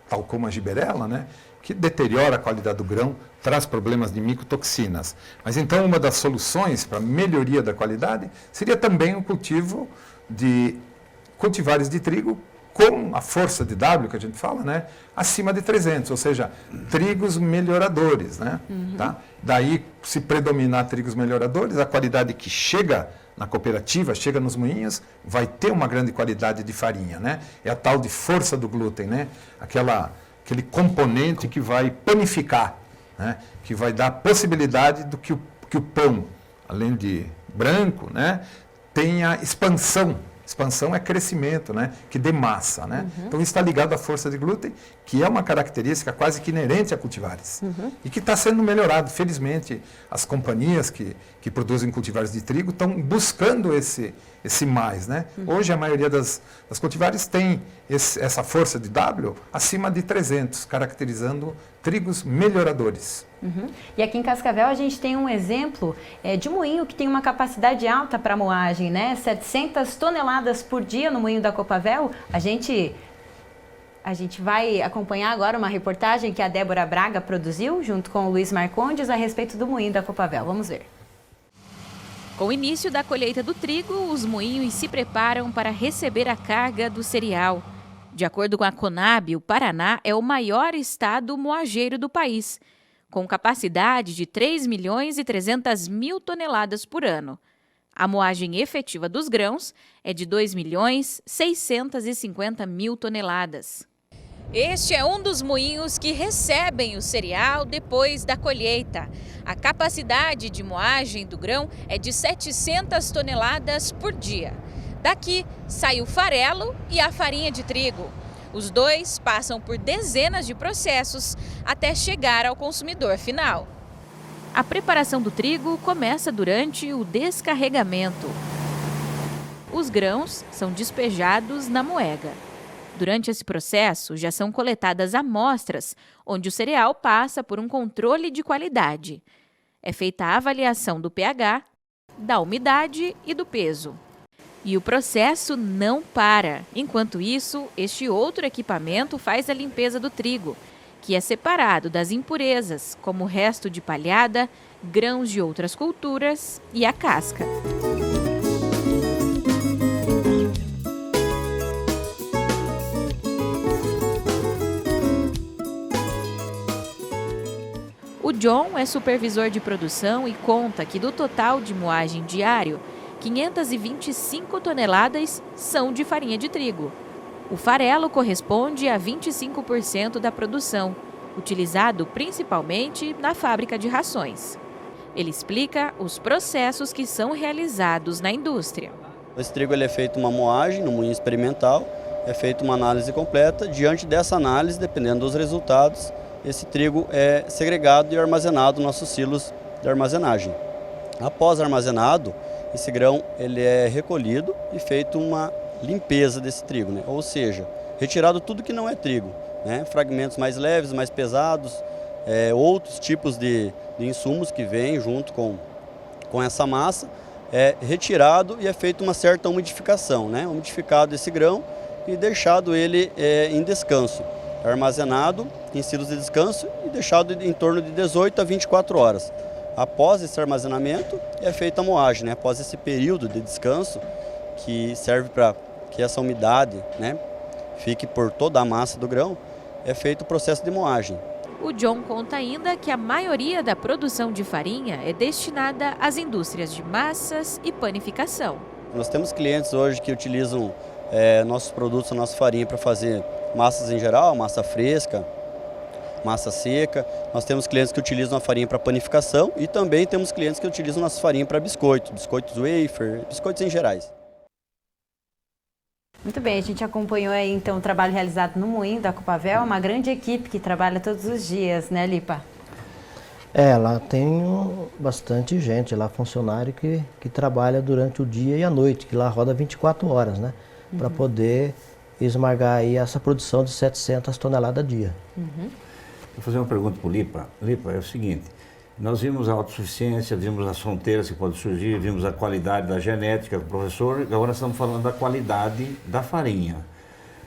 tal como a giberela, né, que deteriora a qualidade do grão, traz problemas de micotoxinas. Mas então uma das soluções para a melhoria da qualidade seria também o cultivo de cultivares de trigo com a força de W que a gente fala, né, acima de 300, ou seja, trigos melhoradores, né? Tá? Daí, se predominar trigos melhoradores, a qualidade que chega na cooperativa, chega nos moinhos, vai ter uma grande qualidade de farinha, né? É a tal de força do glúten, né? Aquele componente que vai panificar, né? Que vai dar a possibilidade do que o pão, além de branco, né, tenha expansão. Expansão é crescimento, né, que dê massa, né? Então isso está ligado à força de glúten, que é uma característica quase que inerente a cultivares. E que está sendo melhorado. Felizmente, as companhias que produzem cultivares de trigo estão buscando esse mais, né? Hoje a maioria das cultivares tem essa força de W acima de 300, caracterizando trigos melhoradores. E aqui em Cascavel a gente tem um exemplo de um moinho que tem uma capacidade alta para moagem, né? 700 toneladas por dia no moinho da Copavel. A gente vai acompanhar agora uma reportagem que a Débora Braga produziu junto com o Luiz Marcondes a respeito do moinho da Copavel. Vamos ver. Com o início da colheita do trigo, os moinhos se preparam para receber a carga do cereal. De acordo com a Conab, o Paraná é o maior estado moageiro do país, com capacidade de 3.300.000 toneladas por ano. A moagem efetiva dos grãos é de 2.650.000 toneladas. Este é um dos moinhos que recebem o cereal depois da colheita. A capacidade de moagem do grão é de 700 toneladas por dia. Daqui sai o farelo e a farinha de trigo. Os dois passam por dezenas de processos até chegar ao consumidor final. A preparação do trigo começa durante o descarregamento. Os grãos são despejados na moega. Durante esse processo, já são coletadas amostras, onde o cereal passa por um controle de qualidade. É feita a avaliação do pH, da umidade e do peso. E o processo não para. Enquanto isso, este outro equipamento faz a limpeza do trigo, que é separado das impurezas, como o resto de palhada, grãos de outras culturas e a casca. O John é supervisor de produção e conta que do total de moagem diário, 525 toneladas são de farinha de trigo. O farelo corresponde a 25% da produção, utilizado principalmente na fábrica de rações. Ele explica os processos que são realizados na indústria. Esse trigo ele é feito uma moagem no moinho experimental, é feita uma análise completa. Diante dessa análise, dependendo dos resultados, esse trigo é segregado e armazenado nos nossos silos de armazenagem. Após armazenado, esse grão ele é recolhido e feito uma limpeza desse trigo, né? Ou seja, retirado tudo que não é trigo, né? Fragmentos mais leves, mais pesados, outros tipos de insumos que vêm junto com essa massa, é retirado e é feita uma certa umidificação, né? Umidificado esse grão e deixado ele em descanso, armazenado em silos de descanso e deixado em torno de 18 a 24 horas. Após esse armazenamento, é feita a moagem, né? Após esse período de descanso, que serve para que essa umidade, né, fique por toda a massa do grão, é feito o processo de moagem. O John conta ainda que a maioria da produção de farinha é destinada às indústrias de massas e panificação. Nós temos clientes hoje que utilizam nossos produtos, a nossa farinha para fazer massas em geral, massa fresca, massa seca. Nós temos clientes que utilizam a farinha para panificação e também temos clientes que utilizam nossa farinha para biscoitos wafer, biscoitos em gerais. Muito bem, a gente acompanhou aí então o trabalho realizado no moinho da Copavel, uma grande equipe que trabalha todos os dias, né, Lipa? Lá tem bastante gente, lá funcionário que trabalha durante o dia e a noite, que lá roda 24 horas, né? Para poder esmagar aí essa produção de 700 toneladas a dia. Vou fazer uma pergunta para o Lipa. Lipa, é o seguinte, nós vimos a autossuficiência, vimos as fronteiras que podem surgir, vimos a qualidade da genética do professor, agora estamos falando da qualidade da farinha.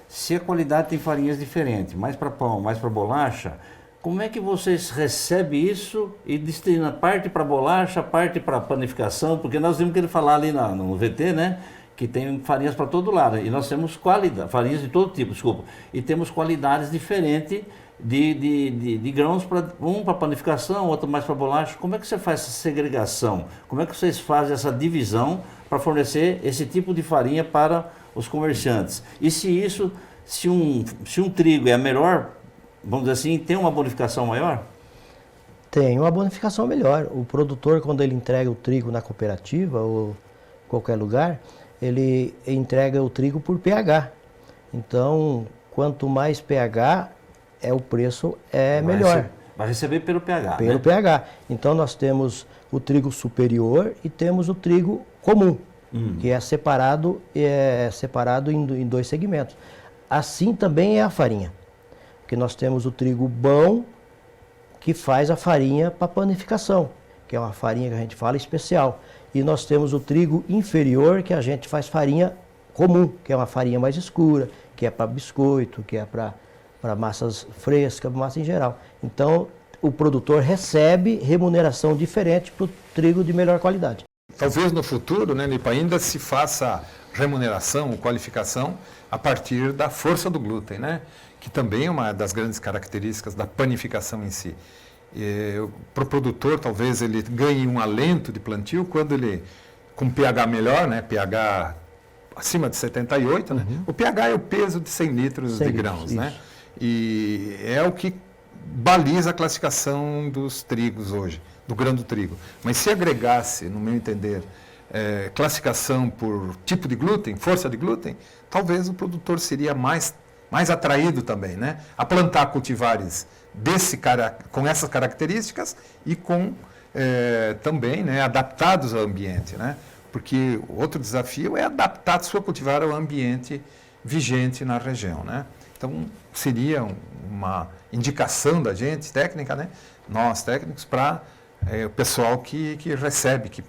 Se a qualidade tem farinhas diferentes, mais para pão, mais para bolacha, como é que vocês recebem isso e destinam parte para bolacha, parte para panificação? Porque nós vimos que ele falar ali no VT, né? que tem farinhas para todo lado. E nós temos farinhas de todo tipo, desculpa. E temos qualidades diferentes de grãos, um para panificação, outro mais para bolacha. Como é que você faz essa segregação? Como é que vocês fazem essa divisão para fornecer esse tipo de farinha para os comerciantes? E se um trigo é melhor, vamos dizer assim, tem uma bonificação maior? Tem uma bonificação melhor. O produtor, quando ele entrega o trigo na cooperativa ou qualquer lugar, ele entrega o trigo por pH. Então, quanto mais pH, o preço melhor. Vai receber pelo pH. Pelo pH. Então, nós temos o trigo superior e temos o trigo comum, que é separado em 2 segmentos. Assim também é a farinha, porque nós temos o trigo bom, que faz a farinha para panificação, que é uma farinha que a gente fala especial. E nós temos o trigo inferior, que a gente faz farinha comum, que é uma farinha mais escura, que é para biscoito, que é para massas frescas, massa em geral. Então, o produtor recebe remuneração diferente para o trigo de melhor qualidade. Talvez no futuro, né, Lipa, ainda se faça remuneração ou qualificação a partir da força do glúten, né? Que também é uma das grandes características da panificação em si. Para o produtor, talvez ele ganhe um alento de plantio quando ele, com pH melhor, né, pH acima de 78, né? O pH é o peso de 100 litros de grãos, né? E é o que baliza a classificação dos trigos hoje, do grão do trigo. Mas se agregasse, no meu entender, classificação por tipo de glúten, força de glúten, talvez o produtor seria mais atraído também, né, a plantar cultivares com essas características e com também, né, adaptados ao ambiente, né, porque o outro desafio é adaptar a sua cultivar ao ambiente vigente na região, né. Então seria uma indicação da gente técnica, né, nós técnicos, para o pessoal que recebe, que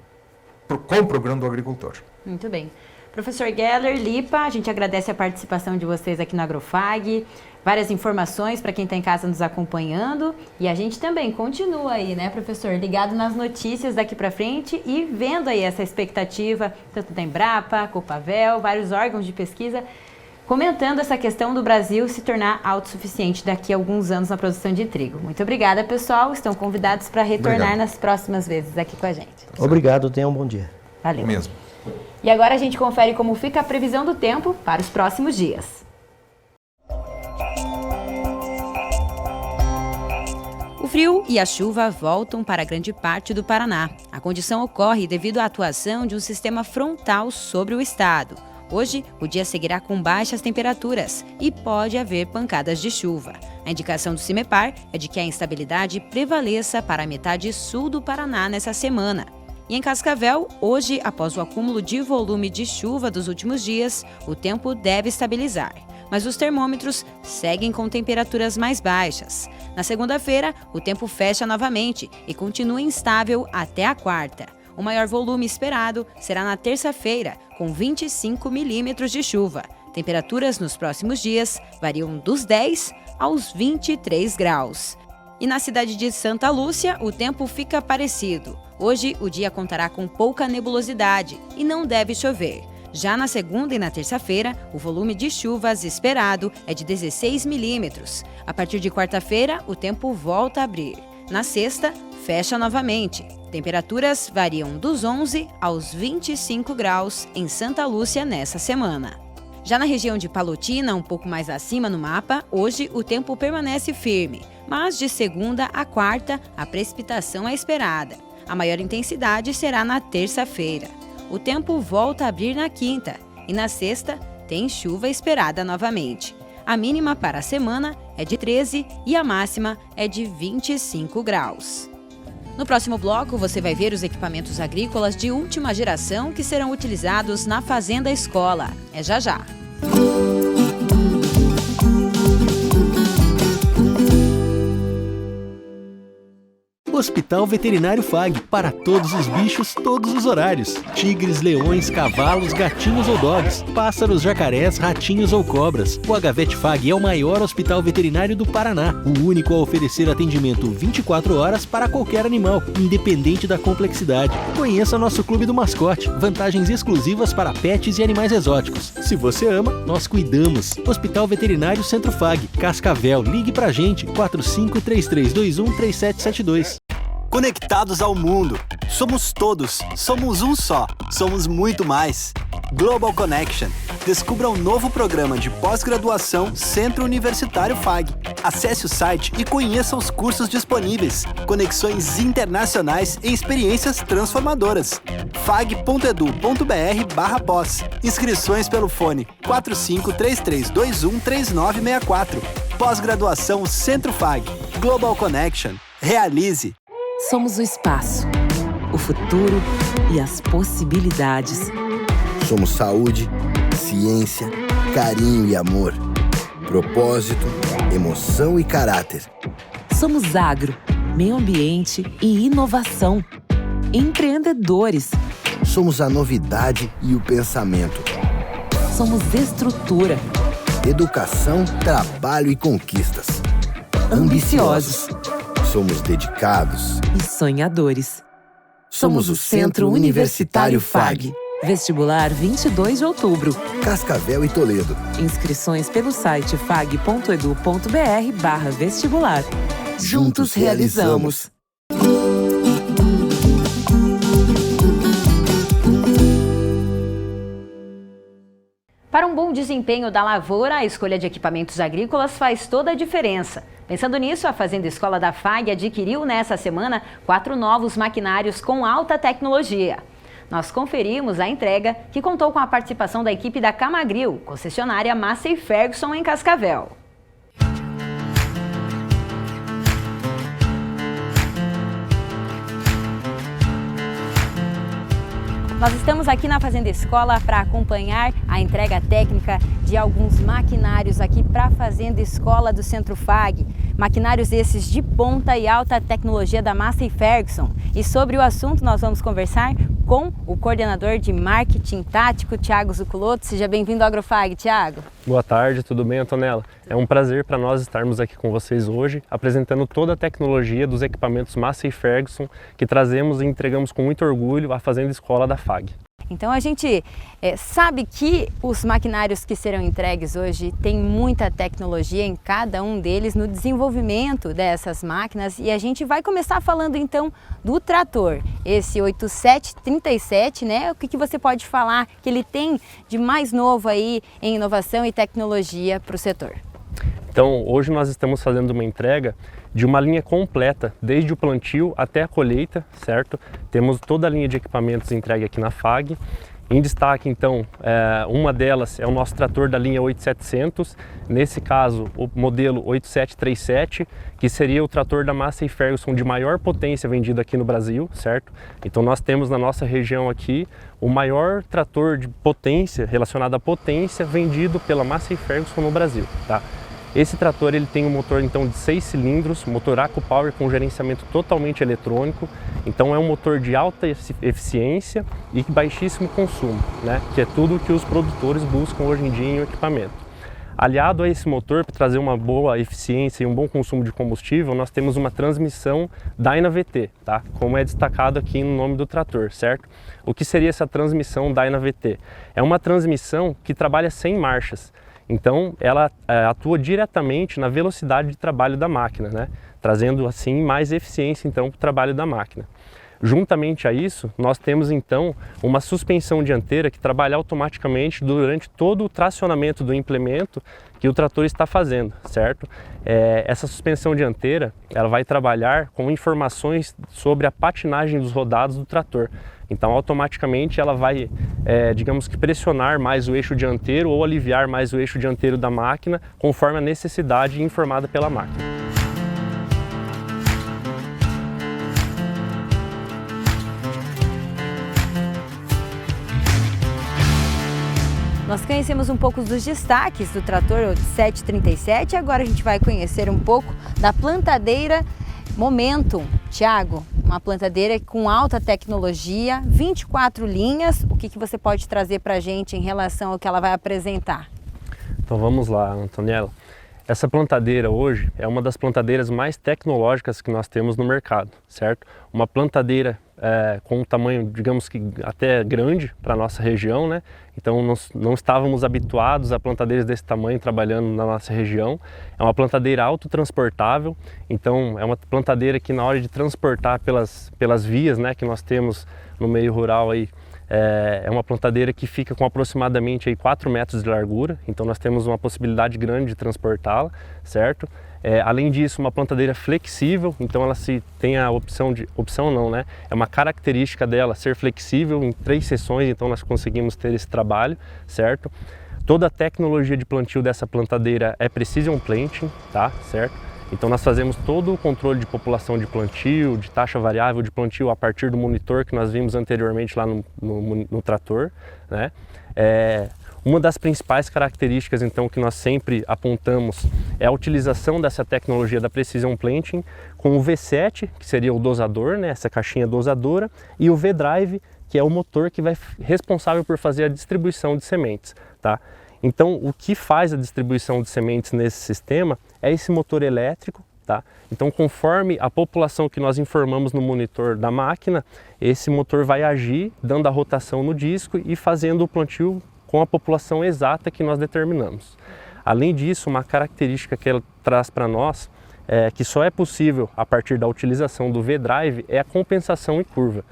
compra o grão do agricultor. Muito bem. Professor Geller, Lipa, a gente agradece a participação de vocês aqui no Agrofag, várias informações para quem está em casa nos acompanhando, e a gente também continua aí, né, professor, ligado nas notícias daqui para frente e vendo aí essa expectativa, tanto da Embrapa, Copavel, vários órgãos de pesquisa, comentando essa questão do Brasil se tornar autossuficiente daqui a alguns anos na produção de trigo. Muito obrigada, pessoal, estão convidados para retornar nas próximas vezes aqui com a gente. Obrigado, tenham um bom dia. Valeu. Mesmo. E agora a gente confere como fica a previsão do tempo para os próximos dias. O frio e a chuva voltam para grande parte do Paraná. A condição ocorre devido à atuação de um sistema frontal sobre o estado. Hoje, o dia seguirá com baixas temperaturas e pode haver pancadas de chuva. A indicação do CIMEPAR é de que a instabilidade prevaleça para a metade sul do Paraná nessa semana. E em Cascavel, hoje, após o acúmulo de volume de chuva dos últimos dias, o tempo deve estabilizar. Mas os termômetros seguem com temperaturas mais baixas. Na segunda-feira, o tempo fecha novamente e continua instável até a quarta. O maior volume esperado será na terça-feira, com 25 milímetros de chuva. Temperaturas nos próximos dias variam dos 10 aos 23 graus. E na cidade de Santa Lúcia, o tempo fica parecido. Hoje, o dia contará com pouca nebulosidade e não deve chover. Já na segunda e na terça-feira, o volume de chuvas esperado é de 16 milímetros. A partir de quarta-feira, o tempo volta a abrir. Na sexta, fecha novamente. Temperaturas variam dos 11 aos 25 graus em Santa Lúcia nessa semana. Já na região de Palotina, um pouco mais acima no mapa, hoje o tempo permanece firme, mas de segunda a quarta a precipitação é esperada. A maior intensidade será na terça-feira. O tempo volta a abrir na quinta e na sexta tem chuva esperada novamente. A mínima para a semana é de 13 e a máxima é de 25 graus. No próximo bloco, você vai ver os equipamentos agrícolas de última geração que serão utilizados na Fazenda Escola. É já já. O Hospital Veterinário FAG, para todos os bichos, todos os horários. Tigres, leões, cavalos, gatinhos ou dogs, pássaros, jacarés, ratinhos ou cobras. O HVet FAG é o maior hospital veterinário do Paraná, o único a oferecer atendimento 24 horas para qualquer animal, independente da complexidade. Conheça nosso Clube do Mascote, vantagens exclusivas para pets e animais exóticos. Se você ama, nós cuidamos. Hospital Veterinário Centro FAG, Cascavel, ligue pra gente, 4533213772. Conectados ao mundo. Somos todos. Somos um só. Somos muito mais. Global Connection. Descubra um novo programa de pós-graduação Centro Universitário FAG. Acesse o site e conheça os cursos disponíveis. Conexões internacionais e experiências transformadoras. fag.edu.br/pós. Inscrições pelo fone 4533213964. Pós-graduação Centro FAG. Global Connection. Realize. Somos o espaço, o futuro e as possibilidades. Somos saúde, ciência, carinho e amor. Propósito, emoção e caráter. Somos agro, meio ambiente e inovação. Empreendedores. Somos a novidade e o pensamento. Somos estrutura. Educação, trabalho e conquistas. Ambiciosos. Somos dedicados e sonhadores. Somos o Centro Universitário FAG. Vestibular 22 de outubro. Cascavel e Toledo. Inscrições pelo site fag.edu.br/vestibular. Juntos realizamos. Para um bom desempenho da lavoura, a escolha de equipamentos agrícolas faz toda a diferença. Pensando nisso, a Fazenda Escola da FAG adquiriu nessa semana 4 novos maquinários com alta tecnologia. Nós conferimos a entrega, que contou com a participação da equipe da Camagril, concessionária Massey Ferguson em Cascavel. Nós estamos aqui na Fazenda Escola para acompanhar a entrega técnica de alguns maquinários aqui para a Fazenda Escola do Centro FAG. Maquinários esses de ponta e alta tecnologia da Massey Ferguson. E sobre o assunto nós vamos conversar com o coordenador de marketing tático, Thiago Zuculotto. Seja bem-vindo ao AgroFag, Thiago. Boa tarde, tudo bem, Antonella? É um prazer para nós estarmos aqui com vocês hoje, apresentando toda a tecnologia dos equipamentos Massey Ferguson que trazemos e entregamos com muito orgulho à Fazenda Escola da FAG. Então a gente sabe que os maquinários que serão entregues hoje têm muita tecnologia em cada um deles no desenvolvimento dessas máquinas, e a gente vai começar falando então do trator, esse 8737, né? O que você pode falar que ele tem de mais novo aí em inovação e tecnologia para o setor? Então hoje nós estamos fazendo uma entrega de uma linha completa, desde o plantio até a colheita, certo? Temos toda a linha de equipamentos entregue aqui na FAG. Em destaque, então, uma delas é o nosso trator da linha 8700, nesse caso o modelo 8737, que seria o trator da Massey Ferguson de maior potência vendido aqui no Brasil, certo? Então nós temos na nossa região aqui o maior trator de potência, relacionado à potência, vendido pela Massey Ferguson no Brasil, tá? Esse trator ele tem um motor então de 6 cilindros, motor AquaPower com gerenciamento totalmente eletrônico. Então é um motor de alta eficiência e baixíssimo consumo, né? Que é tudo que os produtores buscam hoje em dia em um equipamento. Aliado a esse motor, para trazer uma boa eficiência e um bom consumo de combustível, nós temos uma transmissão DynaVT, tá? Como é destacado aqui no nome do trator, certo? O que seria essa transmissão DynaVT? É uma transmissão que trabalha sem marchas. Então, ela atua diretamente na velocidade de trabalho da máquina, né? Trazendo assim mais eficiência então para o trabalho da máquina. Juntamente a isso, nós temos então uma suspensão dianteira que trabalha automaticamente durante todo o tracionamento do implemento que o trator está fazendo, certo? Essa suspensão dianteira, ela vai trabalhar com informações sobre a patinagem dos rodados do trator. Então, automaticamente ela vai, digamos que, pressionar mais o eixo dianteiro ou aliviar mais o eixo dianteiro da máquina, conforme a necessidade informada pela máquina. Nós conhecemos um pouco dos destaques do trator 8737, agora a gente vai conhecer um pouco da plantadeira Momentum. Tiago, uma plantadeira com alta tecnologia, 24 linhas, o que você pode trazer para a gente em relação ao que ela vai apresentar? Então vamos lá, Antoniela. Essa plantadeira hoje é uma das plantadeiras mais tecnológicas que nós temos no mercado, certo? Uma plantadeira com um tamanho, digamos que até grande para a nossa região, né? Então nós não estávamos habituados a plantadeiras desse tamanho trabalhando na nossa região. É uma plantadeira autotransportável, então é uma plantadeira que na hora de transportar pelas vias, né, que nós temos no meio rural aí, é uma plantadeira que fica com aproximadamente aí 4 metros de largura, então nós temos uma possibilidade grande de transportá-la, certo? Além disso, uma plantadeira flexível, então ela tem a opção não, né? É uma característica dela ser flexível em 3 seções, então nós conseguimos ter esse trabalho, certo? Toda a tecnologia de plantio dessa plantadeira é Precision Planting, tá? Certo? Então nós fazemos todo o controle de população de plantio, de taxa variável de plantio a partir do monitor que nós vimos anteriormente lá no trator, né? Uma das principais características então que nós sempre apontamos é a utilização dessa tecnologia da Precision Planting com o V7, que seria o dosador, né? Essa caixinha dosadora, e o V-Drive, que é o motor que vai responsável por fazer a distribuição de sementes, tá? Então, o que faz a distribuição de sementes nesse sistema é esse motor elétrico, tá? Então, conforme a população que nós informamos no monitor da máquina, esse motor vai agir, dando a rotação no disco e fazendo o plantio com a população exata que nós determinamos. Além disso, uma característica que ela traz para nós, que só é possível a partir da utilização do V-Drive, é a compensação em curva.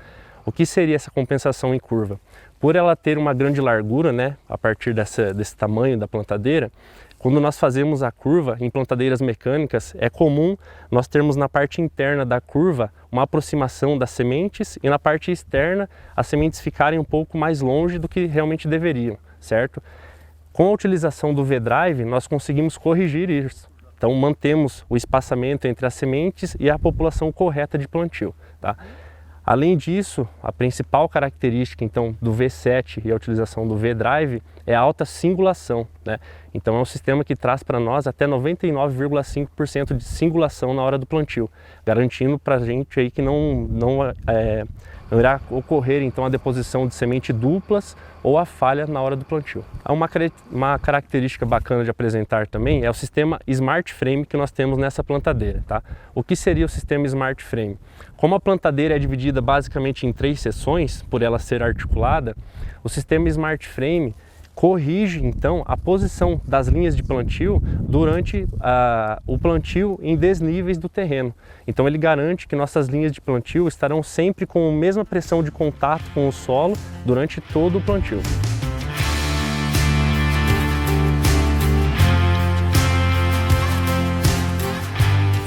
O que seria essa compensação em curva? Por ela ter uma grande largura, né, a partir desse tamanho da plantadeira, quando nós fazemos a curva em plantadeiras mecânicas, é comum nós termos na parte interna da curva uma aproximação das sementes e na parte externa as sementes ficarem um pouco mais longe do que realmente deveriam, certo? Com a utilização do V-Drive, nós conseguimos corrigir isso. Então mantemos o espaçamento entre as sementes e a população correta de plantio, tá? Além disso, a principal característica então do V7 e a utilização do V-Drive é a alta singulação, né? Então é um sistema que traz para nós até 99,5% de singulação na hora do plantio, garantindo para a gente aí que não irá ocorrer então a deposição de semente duplas ou a falha na hora do plantio. Uma característica bacana de apresentar também é o sistema Smart Frame que nós temos nessa plantadeira, tá? O que seria o sistema Smart Frame? Como a plantadeira é dividida basicamente em 3 seções, por ela ser articulada, o sistema Smart Frame corrige então a posição das linhas de plantio durante o plantio em desníveis do terreno. Então ele garante que nossas linhas de plantio estarão sempre com a mesma pressão de contato com o solo durante todo o plantio.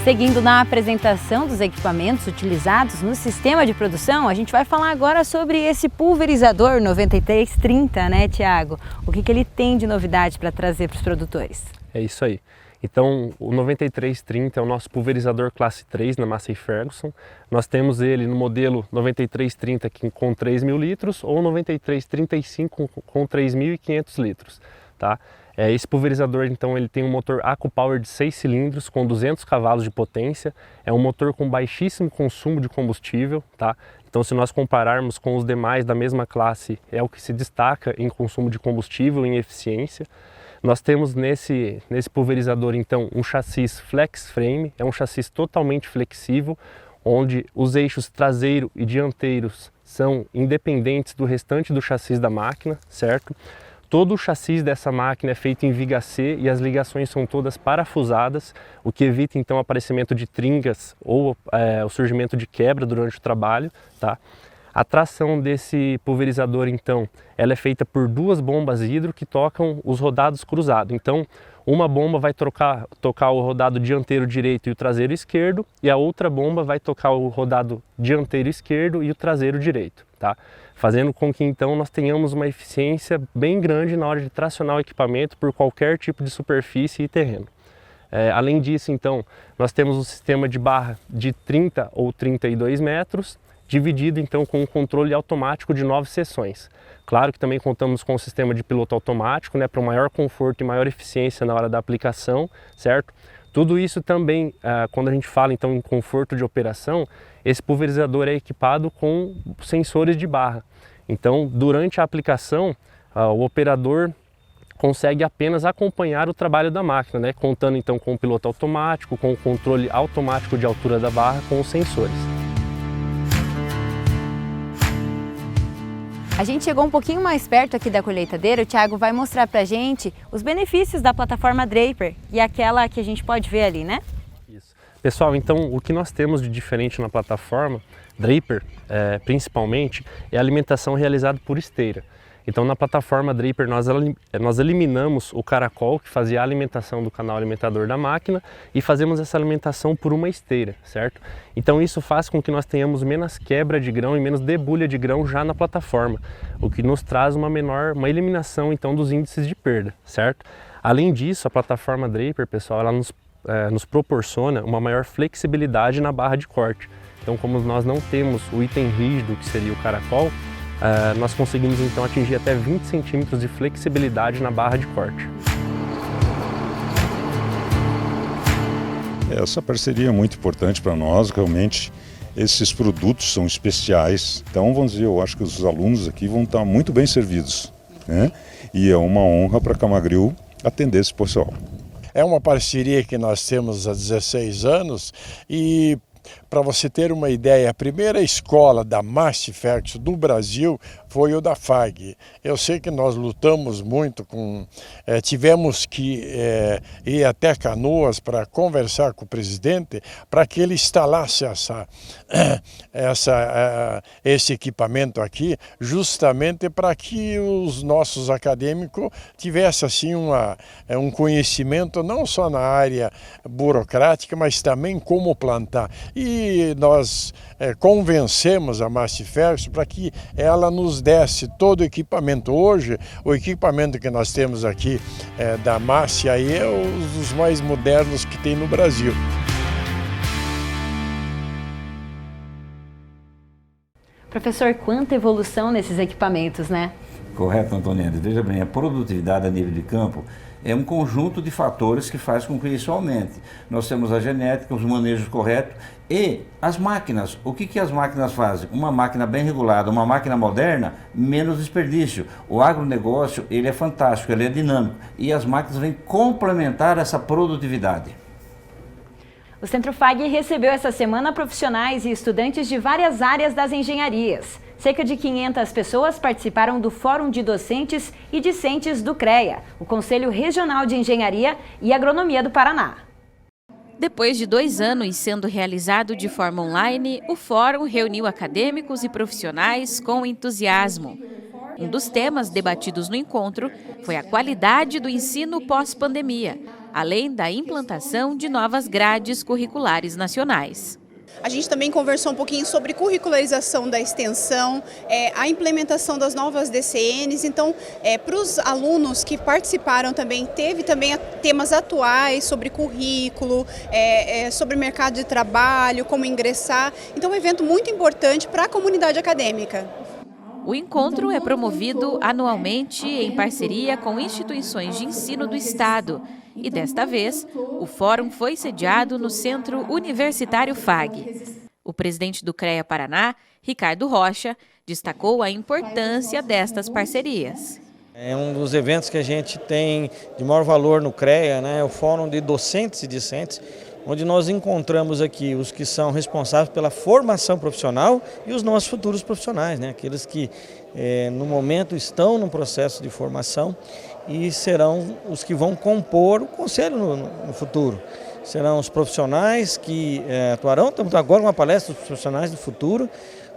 Seguindo na apresentação dos equipamentos utilizados no sistema de produção, a gente vai falar agora sobre esse pulverizador 9330, né, Tiago? O que ele tem de novidade para trazer para os produtores? É isso aí. Então, o 9330 é o nosso pulverizador classe 3 na Massey Ferguson. Nós temos ele no modelo 9330 com 3.000 litros ou 9335 com 3.500 litros, tá? Esse pulverizador, então, ele tem um motor AquaPower de 6 cilindros com 200 cavalos de potência. É um motor com baixíssimo consumo de combustível, tá? Então, se nós compararmos com os demais da mesma classe, é o que se destaca em consumo de combustível e em eficiência. Nós temos nesse pulverizador, então, um chassis Flex Frame, é um chassis totalmente flexível, onde os eixos traseiro e dianteiros são independentes do restante do chassis da máquina, certo? Todo o chassi dessa máquina é feito em viga C e as ligações são todas parafusadas, o que evita então o aparecimento de tringas ou o surgimento de quebra durante o trabalho, tá? A tração desse pulverizador, então, ela é feita por 2 bombas hidro que tocam os rodados cruzados. Então, uma bomba vai tocar o rodado dianteiro direito e o traseiro esquerdo, e a outra bomba vai tocar o rodado dianteiro esquerdo e o traseiro direito, tá? Fazendo com que, então, nós tenhamos uma eficiência bem grande na hora de tracionar o equipamento por qualquer tipo de superfície e terreno. Além disso, então, nós temos um sistema de barra de 30 ou 32 metros, dividido então com um controle automático de 9 seções. Claro que também contamos com um sistema de piloto automático, né, para um maior conforto e maior eficiência na hora da aplicação, certo? Tudo isso também, quando a gente fala então em conforto de operação, esse pulverizador é equipado com sensores de barra. Então, durante a aplicação, o operador consegue apenas acompanhar o trabalho da máquina, né? Contando então com o piloto automático, com o controle automático de altura da barra, com os sensores. A gente chegou um pouquinho mais perto aqui da colheitadeira, o Thiago vai mostrar pra gente os benefícios da plataforma Draper e aquela que a gente pode ver ali, né? Isso. Pessoal, então o que nós temos de diferente na plataforma Draper, principalmente, é a alimentação realizada por esteira. Então na plataforma Draper nós eliminamos o caracol que fazia a alimentação do canal alimentador da máquina e fazemos essa alimentação por uma esteira, certo? Então isso faz com que nós tenhamos menos quebra de grão e menos debulha de grão já na plataforma, o que nos traz uma eliminação então dos índices de perda, certo? Além disso, a plataforma Draper, pessoal, ela nos proporciona uma maior flexibilidade na barra de corte. Então como nós não temos o item rígido que seria o caracol, nós conseguimos então atingir até 20 centímetros de flexibilidade na barra de corte. Essa parceria é muito importante para nós, realmente esses produtos são especiais, então vamos dizer, eu acho que os alunos aqui vão estar muito bem servidos, né? E é uma honra para a Camagril atender esse pessoal. É uma parceria que nós temos há 16 anos e, para você ter uma ideia, a primeira escola da Mastiferx do Brasil foi o da FAG. Eu sei que nós lutamos muito tivemos que ir até Canoas para conversar com o presidente para que ele instalasse esse equipamento aqui, justamente para que os nossos acadêmicos tivessem assim um conhecimento não só na área burocrática, mas também como plantar. E nós convencemos a Mastiferx para que ela nos desse todo o equipamento. Hoje, o equipamento que nós temos aqui da Masti aí é um dos mais modernos que tem no Brasil. Professor, quanta evolução nesses equipamentos, né? Correto, Antonieta. Veja bem, a produtividade a nível de campo é um conjunto de fatores que faz com que isso aumente. Nós temos a genética, os manejos corretos e as máquinas. O que as máquinas fazem? Uma máquina bem regulada, uma máquina moderna, menos desperdício. O agronegócio, ele é fantástico, ele é dinâmico e as máquinas vêm complementar essa produtividade. O Centro FAG recebeu essa semana profissionais e estudantes de várias áreas das engenharias. Cerca de 500 pessoas participaram do Fórum de Docentes e Discentes do CREA, o Conselho Regional de Engenharia e Agronomia do Paraná. Depois de 2 anos sendo realizado de forma online, o fórum reuniu acadêmicos e profissionais com entusiasmo. Um dos temas debatidos no encontro foi a qualidade do ensino pós-pandemia, além da implantação de novas grades curriculares nacionais. A gente também conversou um pouquinho sobre curricularização da extensão, a implementação das novas DCNs. Então, para os alunos que participaram também, teve também temas atuais sobre currículo, sobre mercado de trabalho, como ingressar. Então, é um evento muito importante para a comunidade acadêmica. O encontro é promovido anualmente em parceria com instituições de ensino do Estado. E desta vez, o fórum foi sediado no Centro Universitário FAG. O presidente do CREA Paraná, Ricardo Rocha, destacou a importância destas parcerias. É um dos eventos que a gente tem de maior valor no CREA, né? O Fórum de Docentes e Discentes, onde nós encontramos aqui os que são responsáveis pela formação profissional e os nossos futuros profissionais, né? Aqueles que no momento estão no processo de formação e serão os que vão compor o conselho no futuro. Serão os profissionais que atuarão, estamos agora com uma palestra dos profissionais do futuro,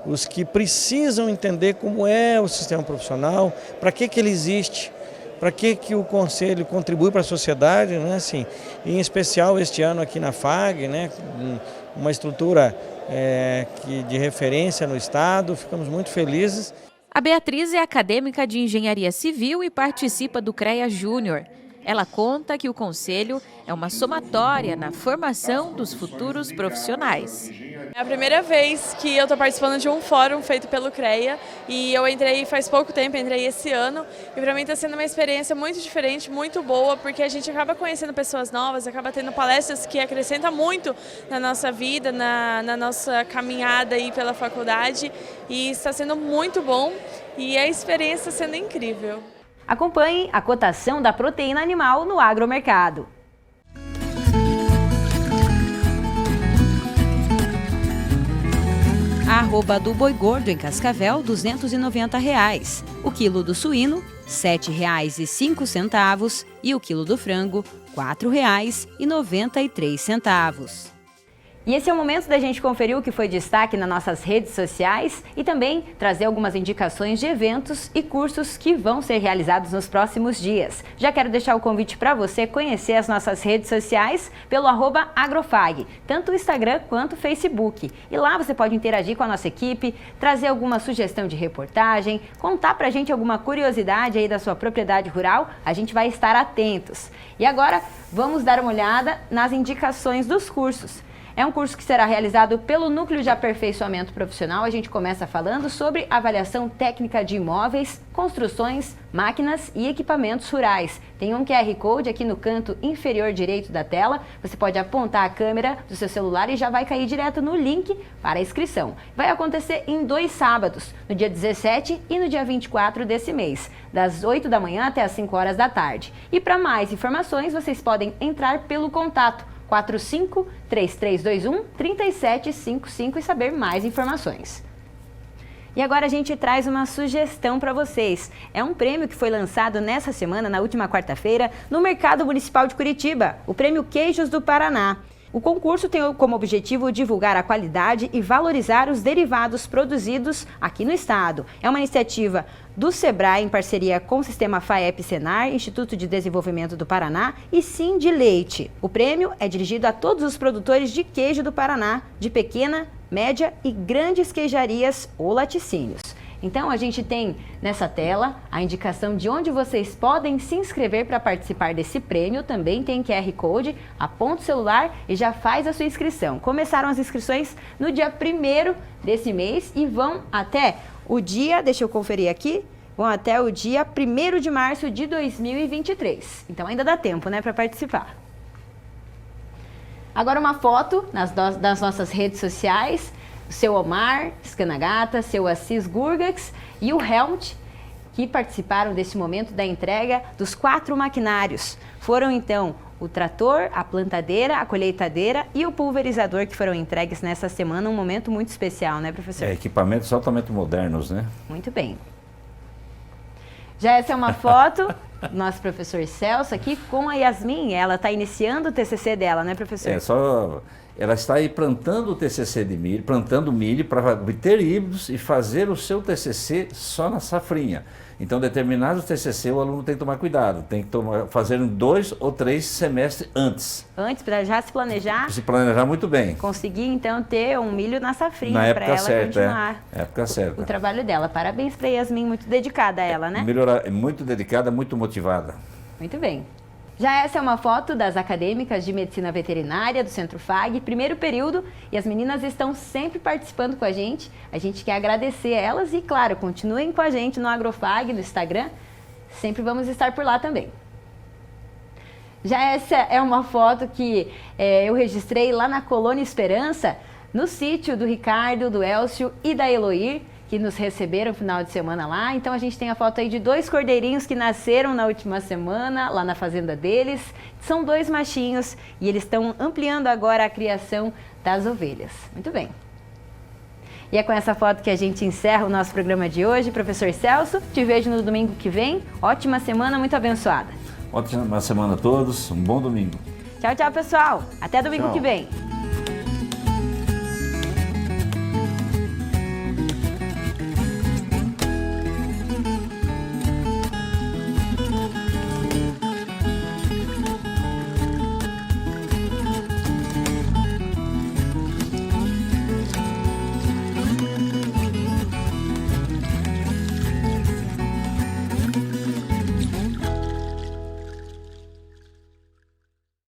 os que precisam entender como é o sistema profissional, para que ele existe, para que o conselho contribui para a sociedade, né? Assim, em especial este ano aqui na FAG, né? Uma estrutura de referência no Estado, ficamos muito felizes. A Beatriz é acadêmica de Engenharia Civil e participa do CREA Júnior. Ela conta que o conselho é uma somatória na formação dos futuros profissionais. É a primeira vez que eu estou participando de um fórum feito pelo CREA e eu entrei faz pouco tempo, entrei esse ano, e para mim está sendo uma experiência muito diferente, muito boa, porque a gente acaba conhecendo pessoas novas, acaba tendo palestras que acrescentam muito na nossa vida, na nossa caminhada aí pela faculdade, e está sendo muito bom e a experiência está sendo incrível. Acompanhe a cotação da proteína animal no agromercado. A arroba do boi gordo em Cascavel, R$ 290. O quilo do suíno, R$ 7,05 e o quilo do frango, R$ 4,93. E esse é o momento da gente conferir o que foi destaque nas nossas redes sociais e também trazer algumas indicações de eventos e cursos que vão ser realizados nos próximos dias. Já quero deixar o convite para você conhecer as nossas redes sociais pelo @agrofag, tanto o Instagram quanto o Facebook. E lá você pode interagir com a nossa equipe, trazer alguma sugestão de reportagem, contar pra gente alguma curiosidade aí da sua propriedade rural, a gente vai estar atentos. E agora vamos dar uma olhada nas indicações dos cursos. É um curso que será realizado pelo Núcleo de Aperfeiçoamento Profissional. A gente começa falando sobre avaliação técnica de imóveis, construções, máquinas e equipamentos rurais. Tem um QR Code aqui no canto inferior direito da tela. Você pode apontar a câmera do seu celular e já vai cair direto no link para a inscrição. Vai acontecer em 2 sábados, no dia 17 e no dia 24 desse mês, das 8 da manhã até as 5 horas da tarde. E para mais informações, vocês podem entrar pelo contato 45-3321-3755 e saber mais informações. E agora a gente traz uma sugestão para vocês. É um prêmio que foi lançado nessa semana, na última quarta-feira, no Mercado Municipal de Curitiba, o Prêmio Queijos do Paraná. O concurso tem como objetivo divulgar a qualidade e valorizar os derivados produzidos aqui no estado. É uma iniciativa do SEBRAE em parceria com o Sistema FAEP-Senar, Instituto de Desenvolvimento do Paraná e Sindileite. O prêmio é dirigido a todos os produtores de queijo do Paraná, de pequena, média e grandes queijarias ou laticínios. Então a gente tem nessa tela a indicação de onde vocês podem se inscrever para participar desse prêmio. Também tem QR Code, aponta o celular e já faz a sua inscrição. Começaram as inscrições no dia 1º desse mês e vão até o dia, deixa eu conferir aqui, vão até o dia 1º de março de 2023. Então ainda dá tempo, né, para participar. Agora uma foto das nossas redes sociais. O seu Omar Scanagata, seu Assis Gurgax e o Helmut, que participaram desse momento da entrega dos 4 maquinários. Foram então o trator, a plantadeira, a colheitadeira e o pulverizador que foram entregues nessa semana, um momento muito especial, né, professor? Equipamentos altamente modernos, né? Muito bem. Já essa é uma foto do nosso professor Celso aqui com a Yasmin. Ela está iniciando o TCC dela, né, professor? Ela está aí plantando o TCC de milho, plantando milho para obter híbridos e fazer o seu TCC só na safrinha. Então, determinados TCC, o aluno tem que tomar cuidado, tem que fazer em 2 ou 3 semestres antes. Antes, para já se planejar. Se planejar muito bem. Conseguir, então, ter um milho na safrinha para ela certa, continuar época certa. O trabalho dela. Parabéns para Yasmin, muito dedicada a ela, né? Muito dedicada, muito motivada. Muito bem. Já essa é uma foto das acadêmicas de Medicina Veterinária do Centro FAG, 1º período, e as meninas estão sempre participando com a gente. A gente quer agradecer a elas e, claro, continuem com a gente no AgroFag, no Instagram. Sempre vamos estar por lá também. Já essa é uma foto que eu registrei lá na Colônia Esperança, no sítio do Ricardo, do Elcio e da Eloir, que nos receberam no final de semana lá. Então a gente tem a foto aí de 2 cordeirinhos que nasceram na última semana, lá na fazenda deles. São 2 machinhos e eles estão ampliando agora a criação das ovelhas. Muito bem. E é com essa foto que a gente encerra o nosso programa de hoje. Professor Celso, te vejo no domingo que vem. Ótima semana, muito abençoada. Ótima semana a todos, um bom domingo. Tchau, tchau, pessoal. Até domingo que vem.